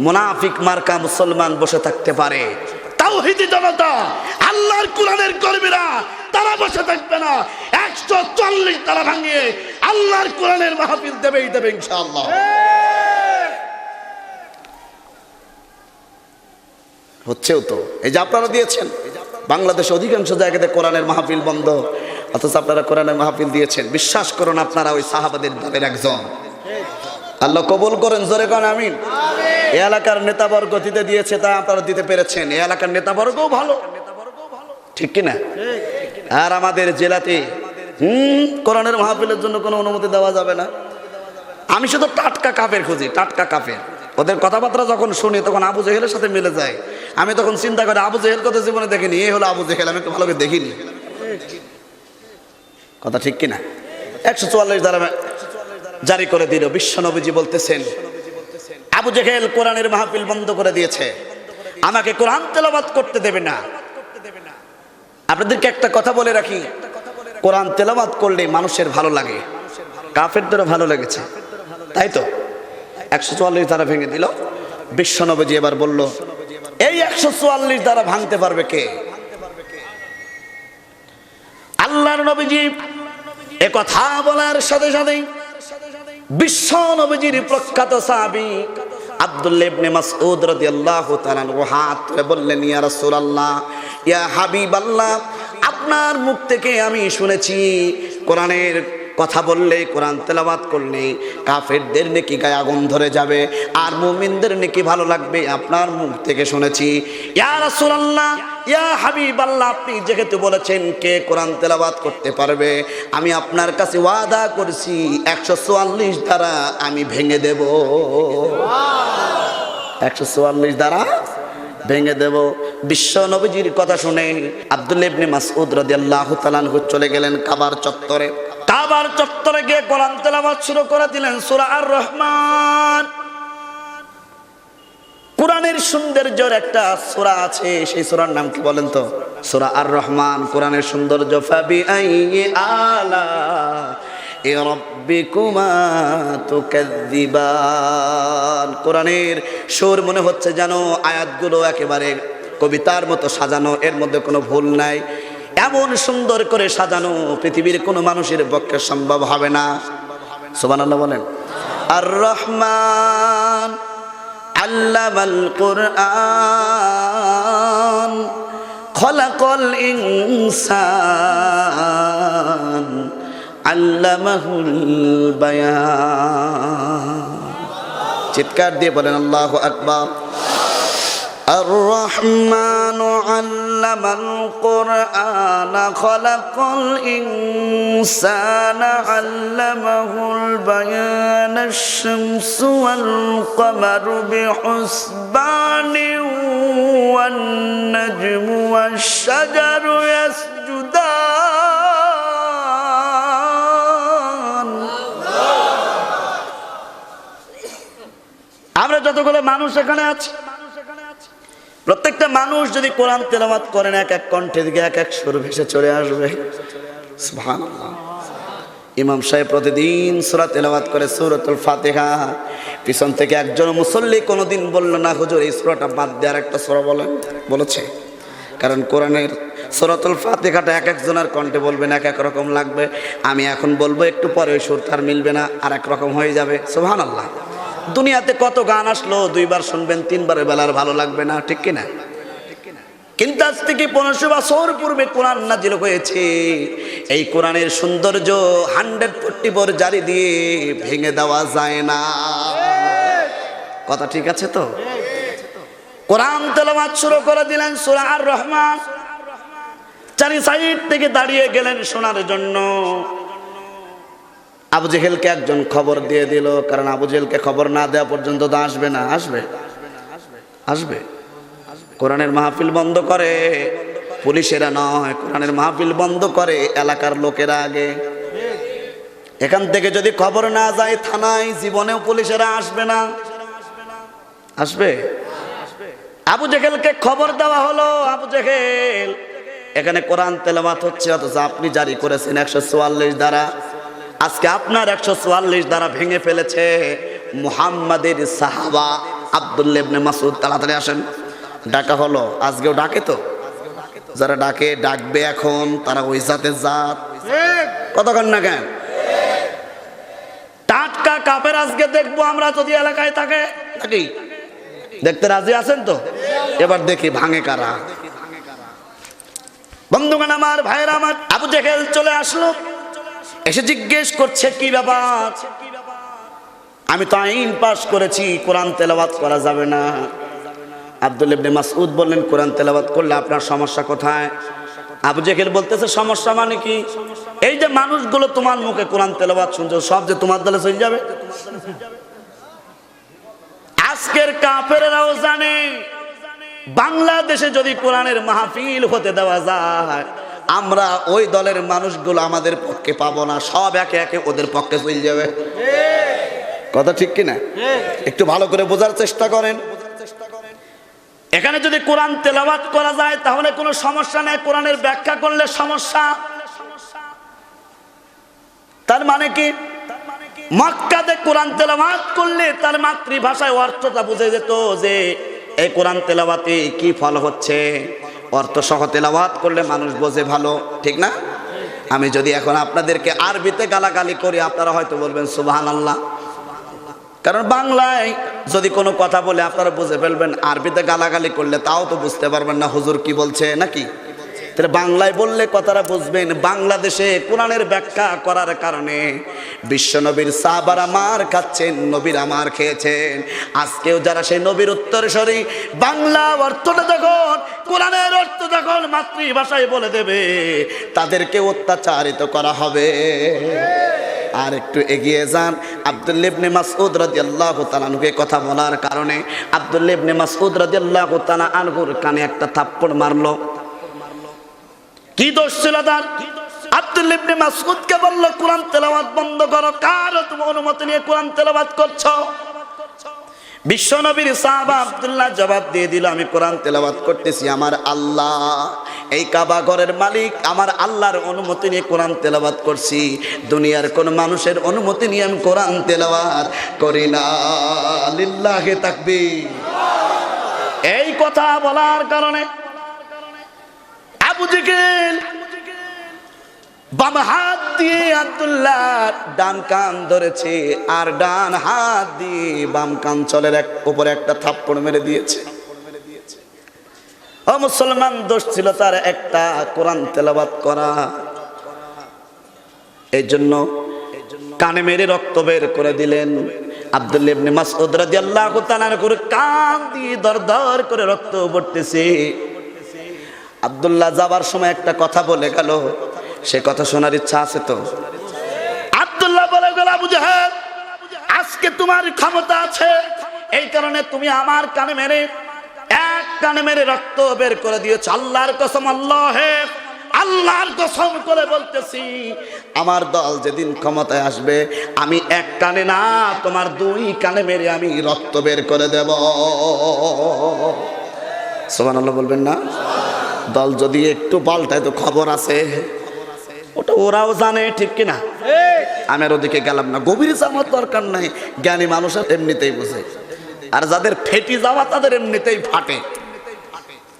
A: মুনাফিক মার্কা মুসলমান বসে থাকতে পারে, তাওহীদি জনতা, আল্লাহর কোরআনের কর্মীরা, তারা বসে থাকবে না। 144 তারা ভাঙিয়ে আল্লাহর কোরআনের মাহফিল দেবেই দেবে ইনশাআল্লাহ। হচ্ছেও তো। এই যে আপনারা দিয়েছেন, বাংলাদেশে অধিকাংশ জায়গাতে কোরআনের মাহফিল বন্ধ, অথচ আপনারা কোরআনের মাহফিল দিয়েছেন। বিশ্বাস করুন আপনারা ওই সাহাবাদের দলের একজন। আল্লাহ কবুল করেন, জোরে কোন আমিন। এই এলাকার নেতাবর্গ দিতে দিয়েছে, তা আপনারা দিতে পেরেছেন। এই এলাকার নেতাবর্গও ভালো, ঠিক কিনা? আর আমাদের জেলাতে কোরআনের মাহফিলের জন্য কোনো অনুমতি দেওয়া যাবে না। আমি শুধু টাটকা কাফের খুঁজি, টাটকা কাফের। ওদের কথাবার্তা যখন শুনি তখন আবু জেহেলের সাথে মিলে যায়। আমি তখন চিন্তা করি আবু জেহেল কথা জীবনে দেখিনি, এই হলো আবু জেহেল, আমি একটু ভালো করে দেখিনি। কথা ঠিক কিনা? 144 দ্বারা জারি করে দিল। বিশ্বনবীজি বলতেছেন আবু জেহেল কোরআনের মাহফিল বন্ধ করে দিয়েছে, আমাকে কোরআন তেলাওয়াত করতে দেবে না। আপনাদেরকে একটা কথা বলে রাখি, কোরআন তেলাওয়াত করলে মানুষের ভালো লাগে, কাফেরদেরও ভালো লেগেছে, তাই তো 144 দ্বারা ভেঙে দিল। বিশ্বনবীজি এবার বলল এই 144 দ্বারা ভাঙতে পারবে কে? আল্লাহর নবীজি এ কথা বলার সাথে সাথে বিশ্বনবীজির প্রখ্যাত সাহাবী আব্দুল্লাহ ইবনে মাসউদ রাদিয়াল্লাহু তাআলা আনহু হাত তুলে বললেন, ইয়া রাসূলুল্লাহ, ইয়া হাবিবাল্লাহ, আপনার মুখ থেকে আমি শুনেছি কোরআনের কথা বললে, কোরআন তেলাওয়াত করলে কাফেরদের নেকি গায়ে আগুন ধরে যাবে আর মুমিনদের নেকি ভালো লাগবে। আপনার মুখ থেকে শুনেছি। ইয়া রাসূলুল্লাহ, ইয়া হাবিবাল্লাহ, আপনি যেহেতু বলেছেন কে কোরআন তেলাওয়াত করতে পারবে, আমি আপনার কাছে ওয়াদা করছি 144 দ্বারা আমি ভেঙে দেব। 144 দ্বারা ভেঙে দেব। বিশ্ব নবীজির কথা শুনে আব্দুল্লাহ ইবনে মাসউদ রাদিয়াল্লাহু তাআলা আনহু চলে গেলেন কাবার চত্বরে। কাবার চত্বরে গিয়ে কোরআন তেলাওয়াত শুরু করে দিলেন সূরা আর রহমান। কোরআনের সৌন্দর্যের একটা সূরা আছে, সেই সূরার নাম কি বলেন তো? সূরা আর রহমান। কোরআনের সৌন্দর্য ফাবি আইয়ি আলা রাব্বিকুমা তুকাযযিবান। কোরআনের সুর মনে হচ্ছে যেন আয়াতগুলো একেবারে কবিতার মতো সাজানো, এর মধ্যে কোনো ভুল নাই। এমন সুন্দর করে সাজানো পৃথিবীর কোনো মানুষের পক্ষে সম্ভব হবে না। সুবহানাল্লাহ বলেন। আর রহমান আল্লামাল কুরআন খলাকাল ইনসান আল্লামাহুল বায়ান। চিৎকার দিয়ে বলেন আল্লাহু আকবার। আর রহমান আল্লামাল কুরআন খলাকাল ইনসান আল্লামাহুল বায়ান। আশ-শামসু ওয়াল কমারু বিহুসবানি ওয়ান নাজমু ওয়াশ-শাজারু ইয়াসজুদান। আমরা যতগুলো মানুষ এখানে আছি, প্রত্যেকটা মানুষ যদি কোরআন তেলাওয়াত করেন এক এক কণ্ঠে দিকে এক এক সুর ভেসে চলে আসবে। সুবহানাল্লাহ। ইমাম সাহেব প্রতিদিন সূরা তেলাওয়াত করে সূরাতুল ফাতিহা। পিছন থেকে একজন মুসল্লি কোনোদিন বলল না হুজুর এই সূরাটা বাদ দিয়ে আরেকটা সূরা বলেন, বলেছে? কারণ কোরআনের সূরাতুল ফাতিহাটা এক একজনের কণ্ঠে বলবেন এক এক রকম লাগবে। আমি এখন বলবো, একটু পরে ওই সুর তার মিলবে না, আর এক রকম হয়ে যাবে। সুবহানাল্লাহ। দুনিয়াতে কত গান আসলো, দুইবার শুনবেন, তিনবারের বেলার ভালো লাগবে না, ঠিক কিনা? কিন্তু আজ থেকে 1500 বছর পূর্বে কোরআন নাজিল হয়েছে। এই কোরআনের সৌন্দর্য 144 জারি দিয়ে ভেঙে দেওয়া যায় না। কথা ঠিক আছে তো? কোরআন তেলাওয়াত শুরু করে দিলেন সূরা আর রহমান। চারি সাইড থেকে দাঁড়িয়ে গেলেন শোনার জন্য। আবু জেহেলকে একজন খবর দিয়ে দিল, কারণ আবু জেহেলকে খবর না দেওয়া পর্যন্ত তো আসবে না। আসবে আসবে কোরআনের মাহফিল বন্ধ করে পুলিশেরা নয়, কোরআনের মাহফিল বন্ধ করে এলাকার লোকেরা আগে। এখান থেকে যদি খবর না যায় থানায়, জীবনেও পুলিশেরা আসবে না। আসবে? আবু জেহেলকে খবর দেওয়া হলো, আবু জেহেল এখানে কোরআন তেলাওয়াত হচ্ছে, অথচ আপনি জারি করেছেন 144 দ্বারা। আজকে আপনার 144 দ্বারা ভেঙে ফেলেছে মুহাম্মাদের সাহাবা আব্দুল্লাহ ইবনে মাসউদ। তাড়াতাড়ি আসেন। ডাকা হলো, আজকেও ডাকে তো। যারা ডাকে ডাকবে এখন, তারা ওই জাতের জাত। কতক্ষণ না কেন? টাটকা কাপের আজকে দেখবো আমরা, যদি এলাকায় থাকে। থাকি দেখতে রাজি আছেন তো? এবার দেখি ভাঙে কারা। বন্ধুগণ আমার, ভাইরা আমার, আবু জেহেল চলে আসলো, এসে জিজ্ঞেস করছে কি ব্যাপার? আমি তো আইন পাশ করেছি, কোরআন তেলাওয়াত করা যাবে না। আব্দুল্লাহ ইবনে মাসউদ বললেন, কোরআন তেলাওয়াত করলে আপনার সমস্যা কোথায়? আবু জেহেল বলতেছে, সমস্যা মানে কি? এই যে মানুষগুলো তোমার মুখে কোরআন তেলাওয়াত শুনছো, সব যে তোমার দলে চলে যাবে। আজকের কাফেররাও জানে বাংলাদেশে যদি কোরআনের মাহফিল হতে দেওয়া যায়, আমরা ওই দলের মানুষগুলো আমাদের পক্ষে পাবো না, সব একে একে ওদের পক্ষে চলে যাবে। কথা ঠিক কিনা? একটু ভালো করে বোঝার চেষ্টা করেন। এখানে যদি কোরআন তেলাওয়াত করা যায় তাহলে কোনো সমস্যা নেই, কোরআনের ব্যাখ্যা করলে সমস্যা। তার মানে কি? মক্কাতে কোরআন তেলাওয়াত করলে তার মাতৃভাষায় অর্থটা বুঝে যেত যে এই কোরআন তেলাওয়াতে কি ফল হচ্ছে। অর্থ সহ তেলাওয়াত করলে মানুষ বোঝে ভালো, ঠিক না? আমি যদি এখন আপনাদেরকে আরবিতে গালাগালি করি, আপনারা হয়তো বলবেন সুবহানাল্লাহ। কারণ বাংলায় যদি কোনো কথা বলে আপনারা বুঝে ফেলবেন, আরবিতে গালাগালি করলে তাও তো বুঝতে পারবেন না হুজুর কি বলছে নাকি। তাহলে বাংলায় বললে কথাটা বুঝবেন। বাংলাদেশে কোরআনের ব্যাখ্যা করার কারণে বিশ্বনবীর সাহাবারা মার খাচ্ছেন, নবীরা মার খেয়েছেন। আজকেও যারা সেই নবীর উত্তরসূরি, বাংলা অর্থটা যখন, কোরআনের অর্থ যখন মাতৃভাষায় বলে দেবে, তাদেরকে অত্যাচারিত করা হবে। আর একটু এগিয়ে যান। আব্দুল্লাহ ইবনে মাসউদ রাদিয়াল্লাহু তাআলা আনহুকে কথা বলার কারণে আব্দুল্লাহ ইবনে মাসউদ রাদিয়াল্লাহু তাআলা আনহুর কানে একটা থাপ্পড় মারলো। কি দোষ ছিল তার? আব্দুল্লাহ ইবনে মাসউদকে বলল, কোরআন তেলাওয়াত বন্ধ করো। কার তুমি অনুমতি নিয়ে কোরআন তেলাওয়াত করছো? বিশ্বনবীর সাহাবা আব্দুল্লাহ জবাব দিয়ে দিল, আমি কোরআন তেলাওয়াত করতেছি আমার আল্লাহ, এই কাবা ঘরের মালিক আমার আল্লাহর অনুমতি নিয়ে কোরআন তেলাওয়াত করছি, দুনিয়ার কোন মানুষের অনুমতি নিয়ে আমি কোরআন তেলাওয়াত করি না। লিল্লাহি তাকবীর। এই কথা বলার কারণে আবু জেহেল বাম হাত দিয়ে আব্দুল্লাহ ডান কান ধরেছে, আর ডান হাত দিয়ে বাম কান চলের উপরে একটা থাপ্পড় মেরে দিয়েছে। ও মুসলমান, দোষ ছিল তার একটা, কোরআন তেলাওয়াত করা। এই জন্য কানে মেরে রক্ত বের করে দিলেন। আব্দুল্লাহ ইবনে মাসউদ রাদিয়াল্লাহু তাআলা করে কান দিয়ে দরদর করে রক্ত পড়তেছে। আব্দুল্লাহ যাবার সময় একটা কথা বলে গেল, সে কথা শোনার ইচ্ছা আছে তো? আব্দুল্লাহ বলে গেল, আবু জাহেল, আজকে তোমার ক্ষমতা আছে, এই কারণে তুমি আমার কানে মেরে এক কানে মেরে রক্ত বের করে দিয়েছ। আল্লাহর কসম, আল্লাহর কসম করে বলতেছি, আমার দল যেদিন ক্ষমতায় আসবে আমি এক কানে না তোমার দুই কানে মেরে আমি রক্ত বের করে দেব। সুবহানাল্লাহ বলবেন না? দল যদি একটু পাল্টায় তো খবর আছে, ওটা ওরাও জানে, ঠিক কিনা? আমি আর ওদিকে গেলাম না, গভীর জামার দরকার নাই, জ্ঞানী মানুষের এমনিতেই বুঝে, আর যাদের ফেটি যাওয়া তাদের এমনিতেই ফাটে।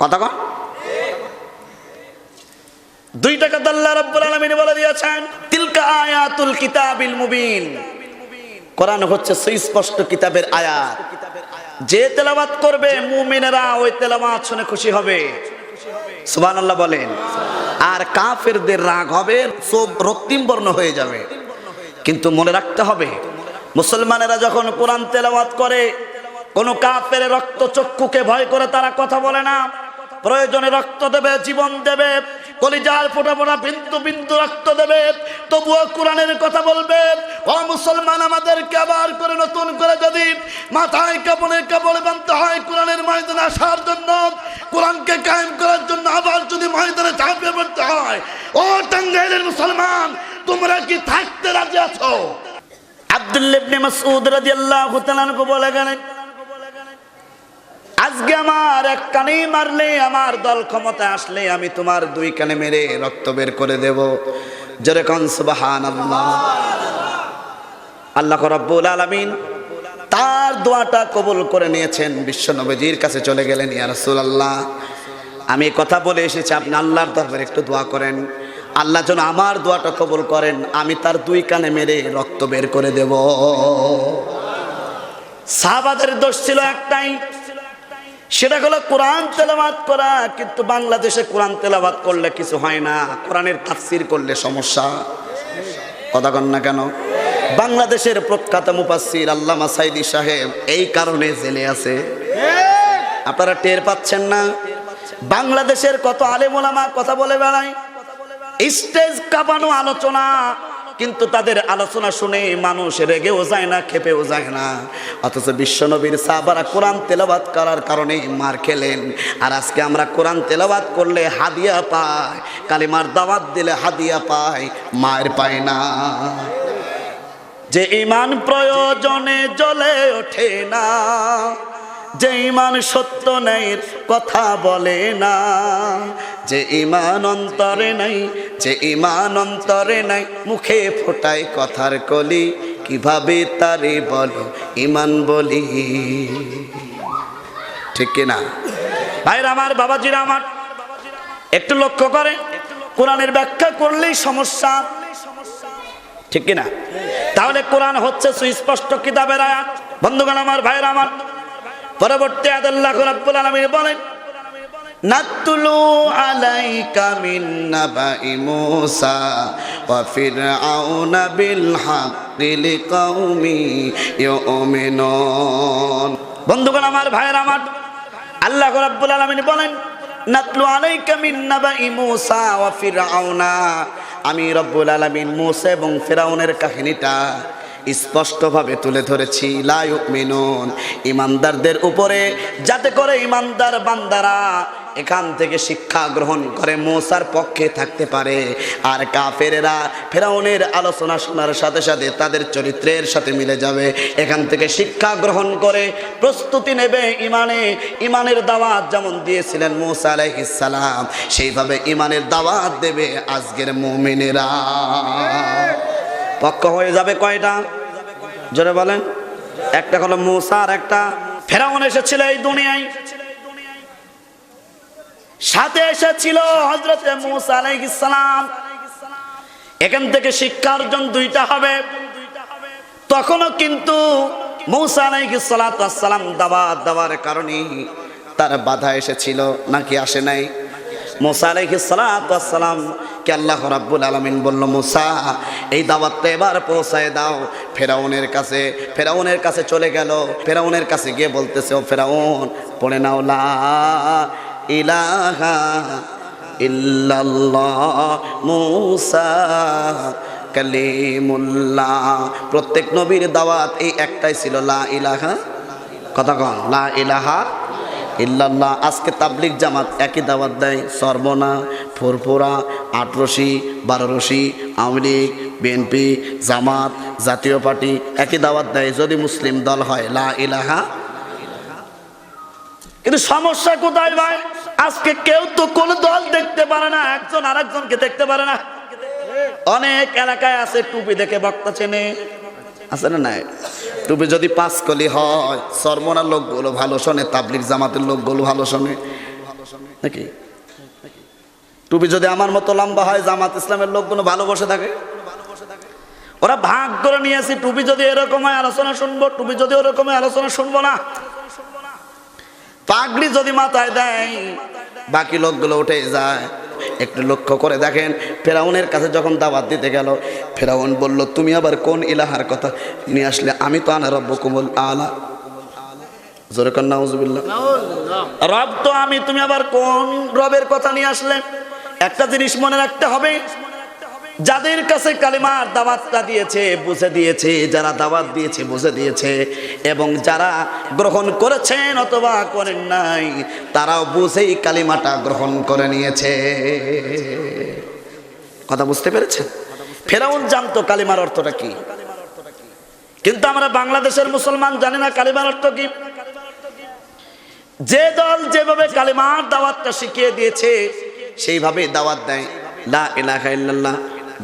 A: কথা কন। দুইটা কথা আল্লাহ রাব্বুল আলামিন বলে দিয়েছেন, তিলকা আয়াতুল কিতাবিল মুবিন। কোরআন হচ্ছে সুস্পষ্ট কিতাবের আয়াত, যে তেলাওয়াত করবে মুমিনেরা ওই তেলাওয়াত শুনে খুশি হবে। সুবহানাল্লাহ বলেন। আর কাফেরদের রাগ হবে, সব রক্তিম বর্ণ হয়ে যাবে। কিন্তু মনে রাখতে হবে, মুসলমানেরা যখন কোরআন তেলাওয়াত করে কোন কাফের রক্ত চক্ষুকে ভয় করে তারা কথা বলে না। প্রয়োজনে রক্ত দেবে, জীবন দেবে, কলিজার ফোঁটা ফোঁটা বিন্দু বিন্দু রক্ত দেবে, তবুও কোরআনের কথা বলবে। ও মুসলমান, আমাদেরকে আবার করে নতুন করে যদি মাথায় কাপড়ে বাঁধতে হয় কোরআনের ময়দানে আসার জন্য, কোরআনকে কায়েম করার জন্য আবার যদি ময়দানে ঝাঁপিয়ে পড়তে হয়, ও টাঙ্গাইলের মুসলমান, তোমরা কি থাকতে রাজি আছো? আব্দুল্লাহ ইবনে মাসউদ রাদিয়াল্লাহু তাআলা আনহু বলে গেলেন, আজকে আমার এক কানে মারলে, আমার দল ক্ষমতায় আসলে আমি তোমার দুই কানে মেরে রক্ত বের করে দেব। জোরে কোন সুবহানাল্লাহ। আল্লাহ রাব্বুল আলামিন তার দোয়াটা কবুল করে নিয়েছেন। বিশ্ব নবীজির কাছে চলে গেলেন, ইয়া রাসূলুল্লাহ, আমি কথা বলে এসেছি, আপনি আল্লাহর দরবারে একটু দোয়া করেন, আল্লাহ যেন আমার দোয়াটা কবুল করেন, আমি তার দুই কানে মেরে রক্ত বের করে দেব। সাহাবাদের দোষ ছিল একটাই, সেটা হলো কোরআন তেলাওয়াত করা। কিন্তু বাংলাদেশে কোরআন তেলাওয়াত করলে কিছু হয় না, কোরআনের তাফসীর করলে সমস্যা। কথা কন না কেন? বাংলাদেশের প্রখ্যাত মুফাসসির আল্লামা সাইদি সাহেব এই কারণে জেলে আছে। আপনারা টের পাচ্ছেন না? বাংলাদেশের কত আলেম ওলামা কথা বলে বেড়ায়, স্টেজ কাঁপানো আলোচনা, কিন্তু তাদের আলোচনা শুনে মানুষ রেগেও যায় না, খেপেও যায় না। অথচ বিশ্বনবীর সাহাবারা কোরআন তেলাওয়াত করার কারণে মার খেলেন। আর আজকে আমরা কোরআন তেলাওয়াত করলে হাদিয়া পাই, কালিমার দাওয়াত দিলে হাদিয়া পাই, মার পাই না। যে ঈমান প্রয়োজনে জ্বলে ওঠে না, যে ঈমান সত্য নেই কথা বলে না, যে ঈমান অন্তরে নাই, যে ঈমান অন্তরে নাই, মুখে ফোটায় কথার কলি, কিভাবে তারে বলো ঈমান বলি। ঠিক কিনা ভাইরা আমার, বাবাজিরা আমার, একটু লক্ষ্য করে, কোরআনের ব্যাখ্যা করলেই সমস্যা, ঠিক কিনা? তাহলে কোরআন হচ্ছে সুস্পষ্ট কিতাবের আয়াত। বন্ধুগণ আমার, ভাইরা আমার, পরবর্তী আয়াত আল্লাহ রাব্বুল আলামিন বলেন, নাতলু আলাইকা মিন নাবাই মূসা ওয়া ফিরআউনা বিল হাক্কি লিকাউমি ইউমিনুন। বন্ধুগণ আমার, ভাইরা আমার, আল্লাহ রাব্বুল আলামিন বলেন, নাতলু আলাইকা মিন নাবাই মূসা ওয়া ফিরআউনা, আমি রব্বুল আলামিন মুসা এবং ফিরাউনের কাহিনীটা স্পষ্টভাবে তুলে ধরেছি। লা ইউমিনুন, ঈমানদারদের উপরে, যাতে করে ঈমানদার বান্দারা এখান থেকে শিক্ষা গ্রহণ করে মুসার পক্ষে থাকতে পারে। আর কাফেরেরা ফিরাউনের আলোচনা শোনার সাথে সাথে তাদের চরিত্রের সাথে মিলে যাবে, এখান থেকে শিক্ষা গ্রহণ করে প্রস্তুতি নেবে ইমানের দাওয়াত যেমন দিয়েছিলেন মুসা আলাইহিস সালাম, সেইভাবে ইমানের দাওয়াত দেবে আজকের মুমিনেরা। পক্ষ হয়ে যাবে কয়টা? জোরে বলেন। একটা হলো মুসা, আর একটা ফিরাউন এসেছিল এই দুনিয়ায়, সাথে এসেছিল হযরতে মুসা আলাইহিস সালাম। এখান থেকে শিক্ষা অর্জন দুইটা হবে। তখনও কিন্তু মুসা আলাইহিস সালাম দাওয়াত দেওয়ার কারণে তার বাধা এসেছিল, নাকি আসে নাই? মুসা আলাইহিস সালাম কে আল্লাহ রাব্বুল আলামিন বলল, মুসা এই দাওয়াতটা এবার পৌঁছায় দাও ফেরাউনের কাছে চলে গেল। ফেরাউনের কাছে গিয়ে বলতেছে, ও ফেরাউন, পড়ে নাও লা ইলাহা ইল্লাল্লাহ মুসা কালিমুল্লাহ। প্রত্যেক নবীর দাওয়াত এই একটাই ছিল, লা ইলাহা, কথা কন, লা ইলাহা ইল্লাল্লাহ। আজকে তাবলিগ জামাত একই দাওয়াত দেয়, সরবনা, ফুরফুরা, আটরশি, বারোরশি, আওয়ামী লীগ, বিএনপি, জামাত, জাতীয় পার্টি একই দাওয়াত দেয় যদি মুসলিম দল হয়, লা ইলাহা। কিন্তু সমস্যা কোথায় ভাই? আজকে কেউ তো কোন দল দেখতে পারে না, একজন আরেকজনকে দেখতে পারে না। অনেক এলাকায় আছে টুপি দেখে বক্তা চেনে, আছে না নাই? টুপি যদি 5 কলি হয়, সরমনার লোকগুলো ভালো শোনে, তাবলিগ জামাতের লোকগুলো ভালো শোনে নাকি? টুপি যদি আমার মতো লম্বা হয়, জামাত ইসলামের লোকগুলো ভালো বসে থাকে। ওরা ভাগ করে নিয়েছে, টুপি যদি এরকম হয় আলোচনা শুনবো, টুপি যদি ওরকম হয় আলোচনা শুনবো না। পাগড়ি যদি মাথায় দেয়, বাকি লোকগুলো উঠে যায়। একটু লক্ষ্য করে দেখেন, ফেরাউনের কাছে যখন দাওয়াত দিতে গেল, ফেরাউন বলল, তুমি আবার কোন ইলাহার কথা নিয়ে আসলে? আমি তো আনা রব্বুকুমুল আলা। জোরে কর নাউজুবিল্লাহ। রব তো আমি, তুমি আবার কোন রবের কথা নিয়ে আসলে? একটা জিনিস মনে রাখতে হবে, যাদের কাছে কালিমার দাওয়াতটা দিয়েছে, বুঝে দিয়েছে, যারা দাওয়াত দিয়েছে বুঝে দিয়েছে, এবং যারা গ্রহণ করেছেন অথবা করেন নাই, তারাও বুঝেই কালিমাটা গ্রহণ করে নিয়েছে। কথা বুঝতে পেরেছেন? ফেরাউন জানতো কালিমার অর্থটা কি, কিন্তু আমরা বাংলাদেশের মুসলমান জানি না কালিমার অর্থ কি। যে দল যেভাবে কালিমার দাওয়াতটা শিখিয়ে দিয়েছে সেইভাবে দাওয়াত দেয়, লা ইলাহা ইল্লাল্লাহ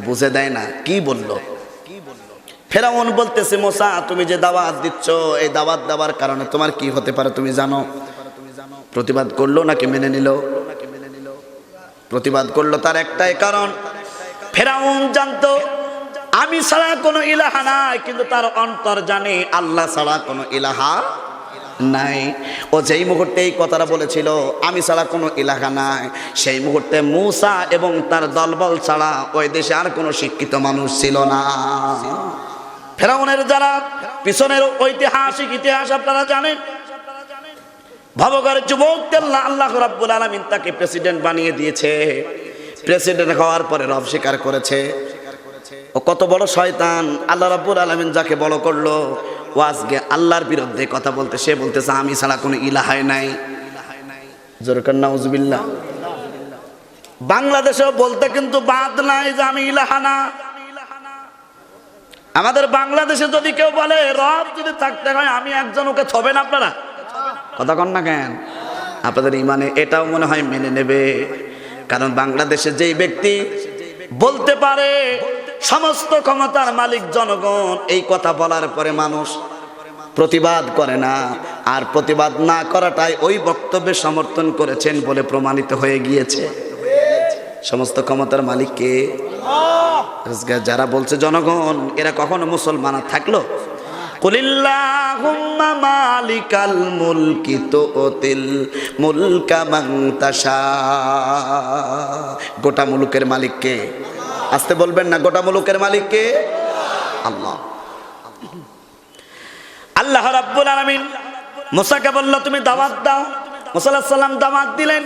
A: বুঝে দেয় না। কি বললো? ফেরাউন বলতেছে, মুসা তুমি যে দাওয়াত দিচ্ছ, এই দাওয়াত দেওয়ার কারণে তোমার কি হতে পারে তুমি জানো? প্রতিবাদ করলো নাকি মেনে নিল? প্রতিবাদ করলো। তার একটাই কারণ, ফেরাউন জানতো আমি ছাড়া কোনো ইলাহা নাই, কিন্তু তার অন্তর জানে আল্লাহ ছাড়া কোনো ইলাহা নাই। ও যেই মুহূর্তে এই কথাটা বলেছিল, আমি ছাড়া কোনো ইলাহা নাই, সেই মুহূর্তে মুসা এবং তার দলবল ছাড়া ওই দেশে আর কোনো শিক্ষিত মানুষ ছিল না। ফেরাউনের যারা পিছনের ঐতিহাসিক ইতিহাস আপনারা জানেন, ভবঘরের যুবকদের আল্লাহ রাব্বুল আলামিন তাকে প্রেসিডেন্ট বানিয়ে দিয়েছে। প্রেসিডেন্ট হওয়ার পরে রব স্বীকার করেছে। ও কত বড় শয়তান! আল্লাহ রাব্বুল আলামিন যাকে বড় করলো, ও আজকে আল্লাহর বিরুদ্ধে কথা বলতে, সে বলতেছে আমি ছাড়া কোনো ইলাহাই নাই। জোরে কর নাউজুবিল্লাহ। বাংলাদেশেও বলতে কিন্তু বাদ নাই যে আমি ইলাহা না। আমাদের বাংলাদেশে যদি কেউ বলে রব যদি থাকতে হয় আমি একজন, ওকে থবেন আপনারা? কথা কন না কেন? আপনাদের ইমানে এটাও মনে হয় মেনে নেবে? কারণ বাংলাদেশে যেই ব্যক্তি বলতে পারে সমস্ত ক্ষমতার মালিক জনগণ, এই কথা বলার পরে মানুষ প্রতিবাদ করে না, আর প্রতিবাদ না করাটাই ওই বক্তব্যে সমর্থন করেছেন বলে প্রমাণিত হয়ে গিয়েছে। সমস্ত ক্ষমতার মালিক কে? যারা বলছে জনগণ, এরা কখনো মুসলমান থাকলো? কুলিল্লাহুম্মা মালিকাল মুলকি তুতিল মুলকা মান তাশা। গোটা মুলুকের মালিক কে? আসতে বলবেন না, গোটা মুলুকের মালিক কে? আল্লাহ। আল্লাহ রাব্বুল আলামিন মুসাকে বলল তুমি দাওয়াত দাও। মুসা আলাইহিস সালাম দাওয়াত দিলেন।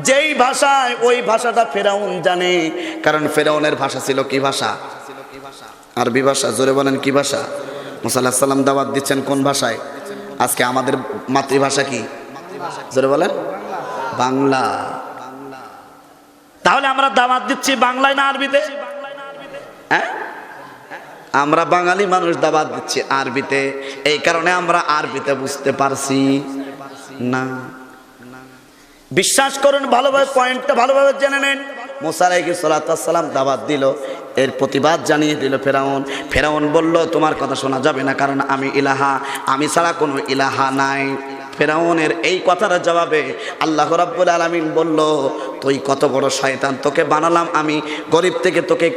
A: যেই ভাষায় ওই ভাষাটা ফেরাউন জানে, কারণ ফেরাউনের ভাষা ছিল কি ভাষা? আরবি ভাষা। জোরে বলেন কি ভাষা? মুসা আলাইহিস সালাম দাওয়াত দিচ্ছেন কোন ভাষায়? আজকে আমাদের মাতৃভাষা কি? জোরে বলেন বাংলা। তাহলে আমরা দাওয়াত দিচ্ছি বাংলায় না আরবিতে? হ্যাঁ, আমরা বাঙালি মানুষ দাওয়াত দিচ্ছি আরবিতে, এই কারণে আমরা আরবিতে বুঝতে পারছি না। বিশ্বাস করুন, ভালোভাবে পয়েন্টটা ভালোভাবে জেনে নেন। মুসা আলাইহিস সালাম দাওয়াত দিল, এর প্রতিবাদ জানিয়ে দিল ফেরাউন। ফেরাউন বলল তোমার কথা শোনা যাবে না, কারণ আমি ইলাহা, আমি ছাড়া কোনো ইলাহা নাই। ফেরাউনের এই কথার জবাবে আল্লাহ রাব্বুল আলামিন বলল তুই কত বড় শয়তান, তোকে বানালাম আমি গরিব থেকে তোকে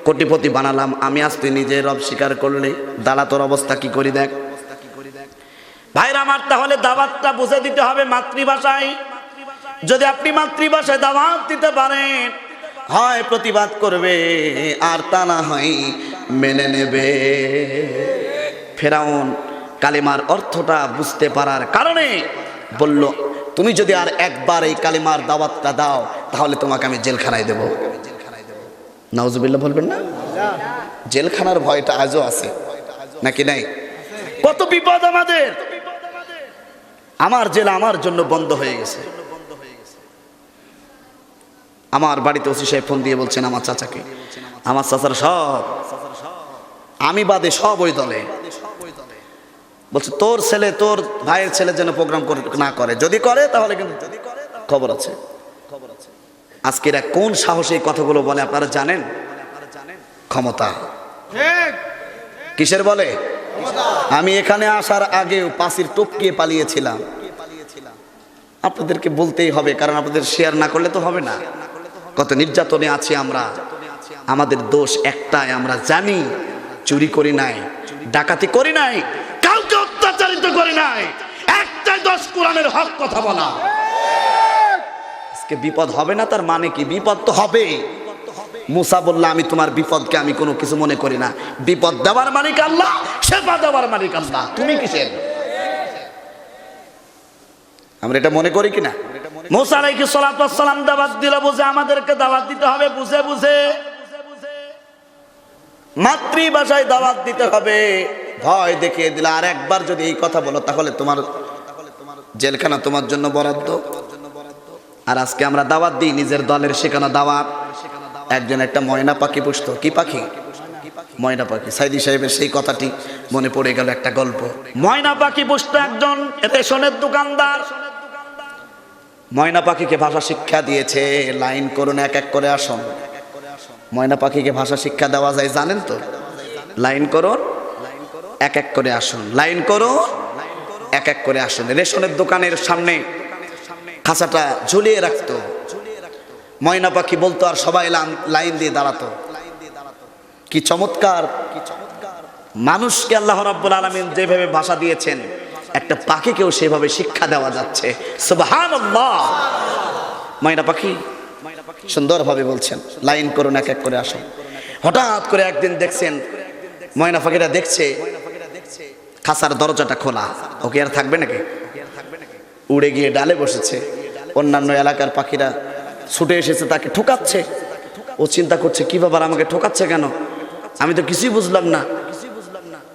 A: কোটিপতি বানালাম আমি, আজ তুই নিজে রব স্বীকার করলি, দাঁড়া তোর অবস্থা কি করি দেখ। ভাইরা আমার, তাহলে দাওয়াতটা বুঝে দিতে হবে মাতৃভাষায়। যদি আপনি মাতৃভাষায় দাওয়াত দিতে পারেন, হয় প্রতিবাদ করবে আর তা না হয় মেনে নেবে। ফেরাউন কালিমার অর্থটা বুঝতে পারার কারণে বলল তুমি যদি আর একবার এই কালিমার দাওয়াতটা দাও তাহলে তোমাকে আমি জেলখানায় দেব। নাউজুবিল্লাহ বলবেন না? জেলখানার ভয়টা আজও আছে নাকি নাই? কত বিপদ আমাদের। আমার জেল আমার জন্য বন্ধ হয়ে গেছে। আমার বাড়িতে ওসি সাহেব ফোন দিয়ে বলছেন আমার চাচাকে, আমার চাচার সব আমি বাদে সব ওই দলে, বলছে তোর ছেলে তোর ভাইয়ের ছেলে যেন প্রোগ্রাম না করে, যদি করে তাহলে কিন্তু খবর আছে। আজকে এরা কোন সাহসে এই কথাগুলো বলে আপনারা জানেন? ক্ষমতা। কিসের বলে? আমি এখানে আসার আগেও পাঁচির টপকিয়ে পালিয়েছিলাম। আপনাদেরকে বলতেই হবে, কারণ আপনাদের শেয়ার না করলে তো হবে না। কত নির্যাতনে আছি আমরা। আমাদের দোষ একটাই, আমরা জানি চুরি করি নাই, ডাকাতি করি নাই, কাউকে অত্যাচারিত করি নাই। একটাই দোষ, কোরআনের হক কথা বলা। আজকে বিপদ হবে না তার মানে কি? বিপদ তো হবে। মুসা বলল আমি তোমার বিপদকে আমি কোনো কিছু মনে করি না, বিপদ দেওয়ার মালিক আল্লাহ, সেবা দেওয়ার মালিক আল্লাহ, তুমি কিসের? আমরা এটা মনে করি কিনা? মুসা আলাইহিস সালাম দাওয়াত দিল, বুঝে আমাদেরকে দাওয়াত দিতে হবে, বুঝে বুঝে মাতৃভাষায় দাওয়াত দিতে হবে। ভয় দেখিয়ে দিল, আর একবার যদি এই কথা বলো তাহলে তোমার জেলখানা তোমার জন্য বরাদ্দ। আর আজকে আমরা দাওয়াত দিই নিজের দলের শেখানো দাওয়াত। একজন একটা ময়না পাখি পুষতো। কি পাখি? ময়না পাখি। সাইদি সাহেবের সেই কথাটি মনে পড়ে গেল, একটা গল্প। ময়না পাখি পুষতো একজন রেশনের দোকানদার। ময়না পাখিকে ভাষা শিক্ষা দিয়েছে, লাইন করুন এক এক করে আসুন। ময়না পাখিকে ভাষা শিক্ষা দেওয়া যায় জানেন তো? লাইন করুন এক এক করে আসুন, লাইন করুন এক এক করে আসুন। রেশনের দোকানের সামনে খাঁচাটা ঝুলিয়ে রাখতো। ময়না পাখি বলতো আর সবাই লাইন দিয়ে দাঁড়াতো। কি চমৎকার! মানুষকে আল্লাহ রাব্বুল আলামিন যেভাবে ভাষা দিয়েছেন, একটা পাখিকেও সেভাবে শিক্ষা দেওয়া যাচ্ছে। সুবহানাল্লাহ। ময়না পাখি সুন্দরভাবে বলছেন লাইন করুন এক এক করে আসুন। হঠাৎ করে একদিন দেখছেন ময়না পাখিরা দেখছে খাঁচার দরজাটা খোলা, ওকে আর থাকবে নাকি? উড়ে গিয়ে ডালে বসেছে। অন্যান্য এলাকার পাখিরা ছুটে এসেছে, তাকে ঠোকাচ্ছে। ও চিন্তা করছে কি ব্যাপার, আমাকে ঠোকাচ্ছে কেন? আমি তো কিছুই বুঝলাম না।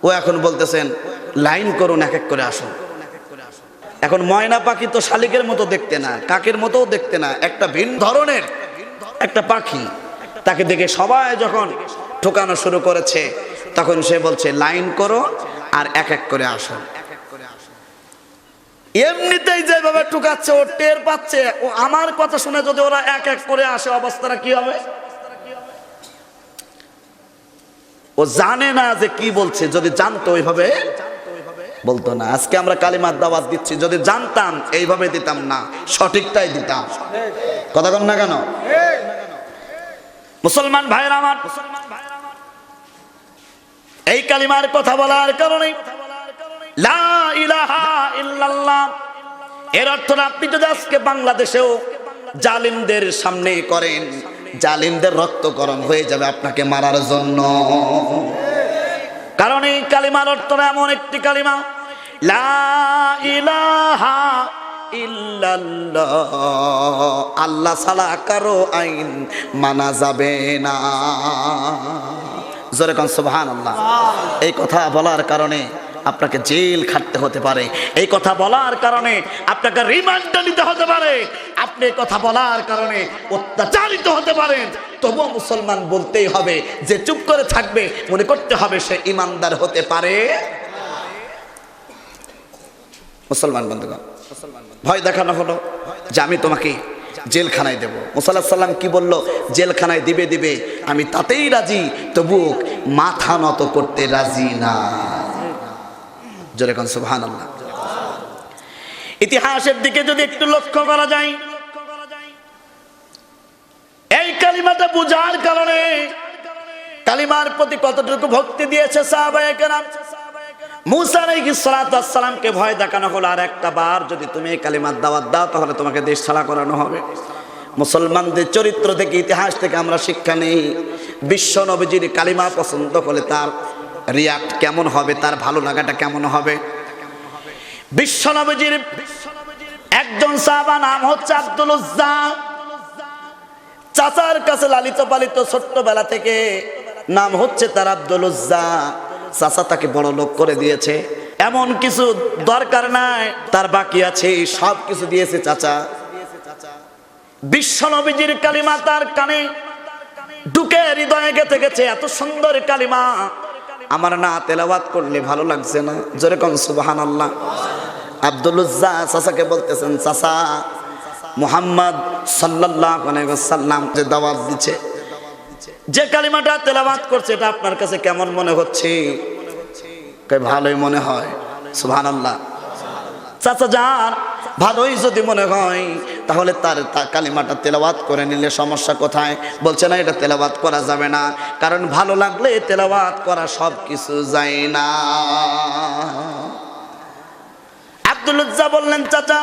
A: ও এখন বলতেছেন লাইন করুন এক এক করে আসুন। এখন ময়না পাখি তো শালিকের মতো দেখতে না, কাকের মতোও দেখতে না, একটা ভিন্ন ধরনের একটা পাখি। তাকে দেখে সবাই যখন ঠোকানো শুরু করেছে তখন সে বলছে লাইন করো আর এক এক করে আসুন। এমনিতেই যেভাবে ঠুকাচ্ছে ও টের পাচ্ছে, ও আমার কথা শুনে যদি ওরা এক এক করে আসে অবস্থাটা কি হবে? ও জানে না যে কি বলছে, যদি জানতো ওইভাবে বলতো না। আজকে আমরা কালিমার দাওয়াত দিচ্ছি, যদি জানতাম এইভাবে দিতাম না, সঠিকটাই দিতাম। কথা কন না কেন? মুসলমান ভাইরা আমার, এই কালিমার কথা বলার কারণে লা ইলাহা ইল্লাল্লাহ এর অর্থ আপনি যদি আজকে বাংলাদেশেও জালিমদের সামনে করেন, জালিমদের রক্ত গরম হয়ে যাবে আপনাকে মারার জন্য। কারণ এই কালিমার অর্থ এমন একটি কালিমা, লা ইলাহা ইল্লাল্লাহ, আল্লাহ ছাড়া কারো আইন মানা যাবে না। জোরে কোন সুবহানাল্লাহ। এই কথা বলার কারণে আপনাকে জেল খাটতে হতে পারে, এই কথা বলার কারণে আপনাকে রিমান্ডে নিতে হতে পারে, আপনি এই কথা বলার কারণে অত্যাচারিত হতে পারেন, তবুও মুসলমান বলতেই হবে। যে চুপ করে থাকবে মনে করতে হবে সে ইমানদার হতে পারে। মুসলমান বন্ধুগণ, ভয় দেখানো হলো যে আমি তোমাকে জেলখানায় দেব। মুসা আলাইহিস সালাম কি বলল? জেলখানায় দিবে দিবে, আমি তাতেই রাজি, তবু মাথা নত করতে রাজি না। জোরে কোন সুবহানাল্লাহ। ইতিহাসের দিকে যদি একটু লক্ষ্য করা যায়, এই কালিমাটা বুঝার কারণে কালিমার প্রতি কতটুকু ভক্তি দিয়েছে সাহাবায়ে কেরাম। মুসা আলাইহিস সালাতু ওয়াস সালামকে ভয় দেখানো হলো, আর একটা বার যদি তুমি এই কালিমার দাওয়াত দাও তাহলে তোমাকে দেশ ছাড়া করানো হবে। মুসলমানদের চরিত্র থেকে, ইতিহাস থেকে আমরা শিক্ষা নেই, বিশ্ব নবীজির কালিমা পছন্দ হলে তার রিয়াক্ট কেমন হবে, তার ভালো লাগাটা কেমন হবে। বিশ্ব নবীজির একজন সাহাবা নাম হচ্ছে আব্দুল উজ্জা। চাচার কাছে লালিত পালিত, ছোট্টবেলা থেকে নাম হচ্ছে তার আব্দুল উজ্জা। চাচা তাকে বড় লোক করে দিয়েছে, এমন কিছু দরকার নাই তার বাকি আছে, সব কিছু দিয়েছে চাচা। বিশ্ব নবীজির কালিমা তার কানে ঢুকে হৃদয়ে গেঁথে গেছে। এত সুন্দর কালিমা আমার না তেলাওয়াত করলে ভালো লাগছে না। জোরে কোন সুবহানাল্লাহ। আব্দুল উজ্জা চাচাকে বলতেছেন, চাচা মুহাম্মদ সাল্লাল্লাহু আলাইহি ওয়াসাল্লাম যে দাওয়াত দিচ্ছে, যে কালিমাটা তেলাওয়াত করছে, এটা আপনার কাছে কেমন মনে হচ্ছে? ভালোই মনে হয়। সুবহানাল্লাহ। চাচা যান, ভালোই যদি মনে হয় তাহলে তার কালিমাটা তেলাওয়াত করে নিলে সমস্যা কোথায়? বলছে না, এটা তেলাওয়াত করা যাবে না, কারণ ভালো লাগলে তেলাওয়াত করা সব কিছু যায় না। আব্দুল উজ্জা বললেন, চাচা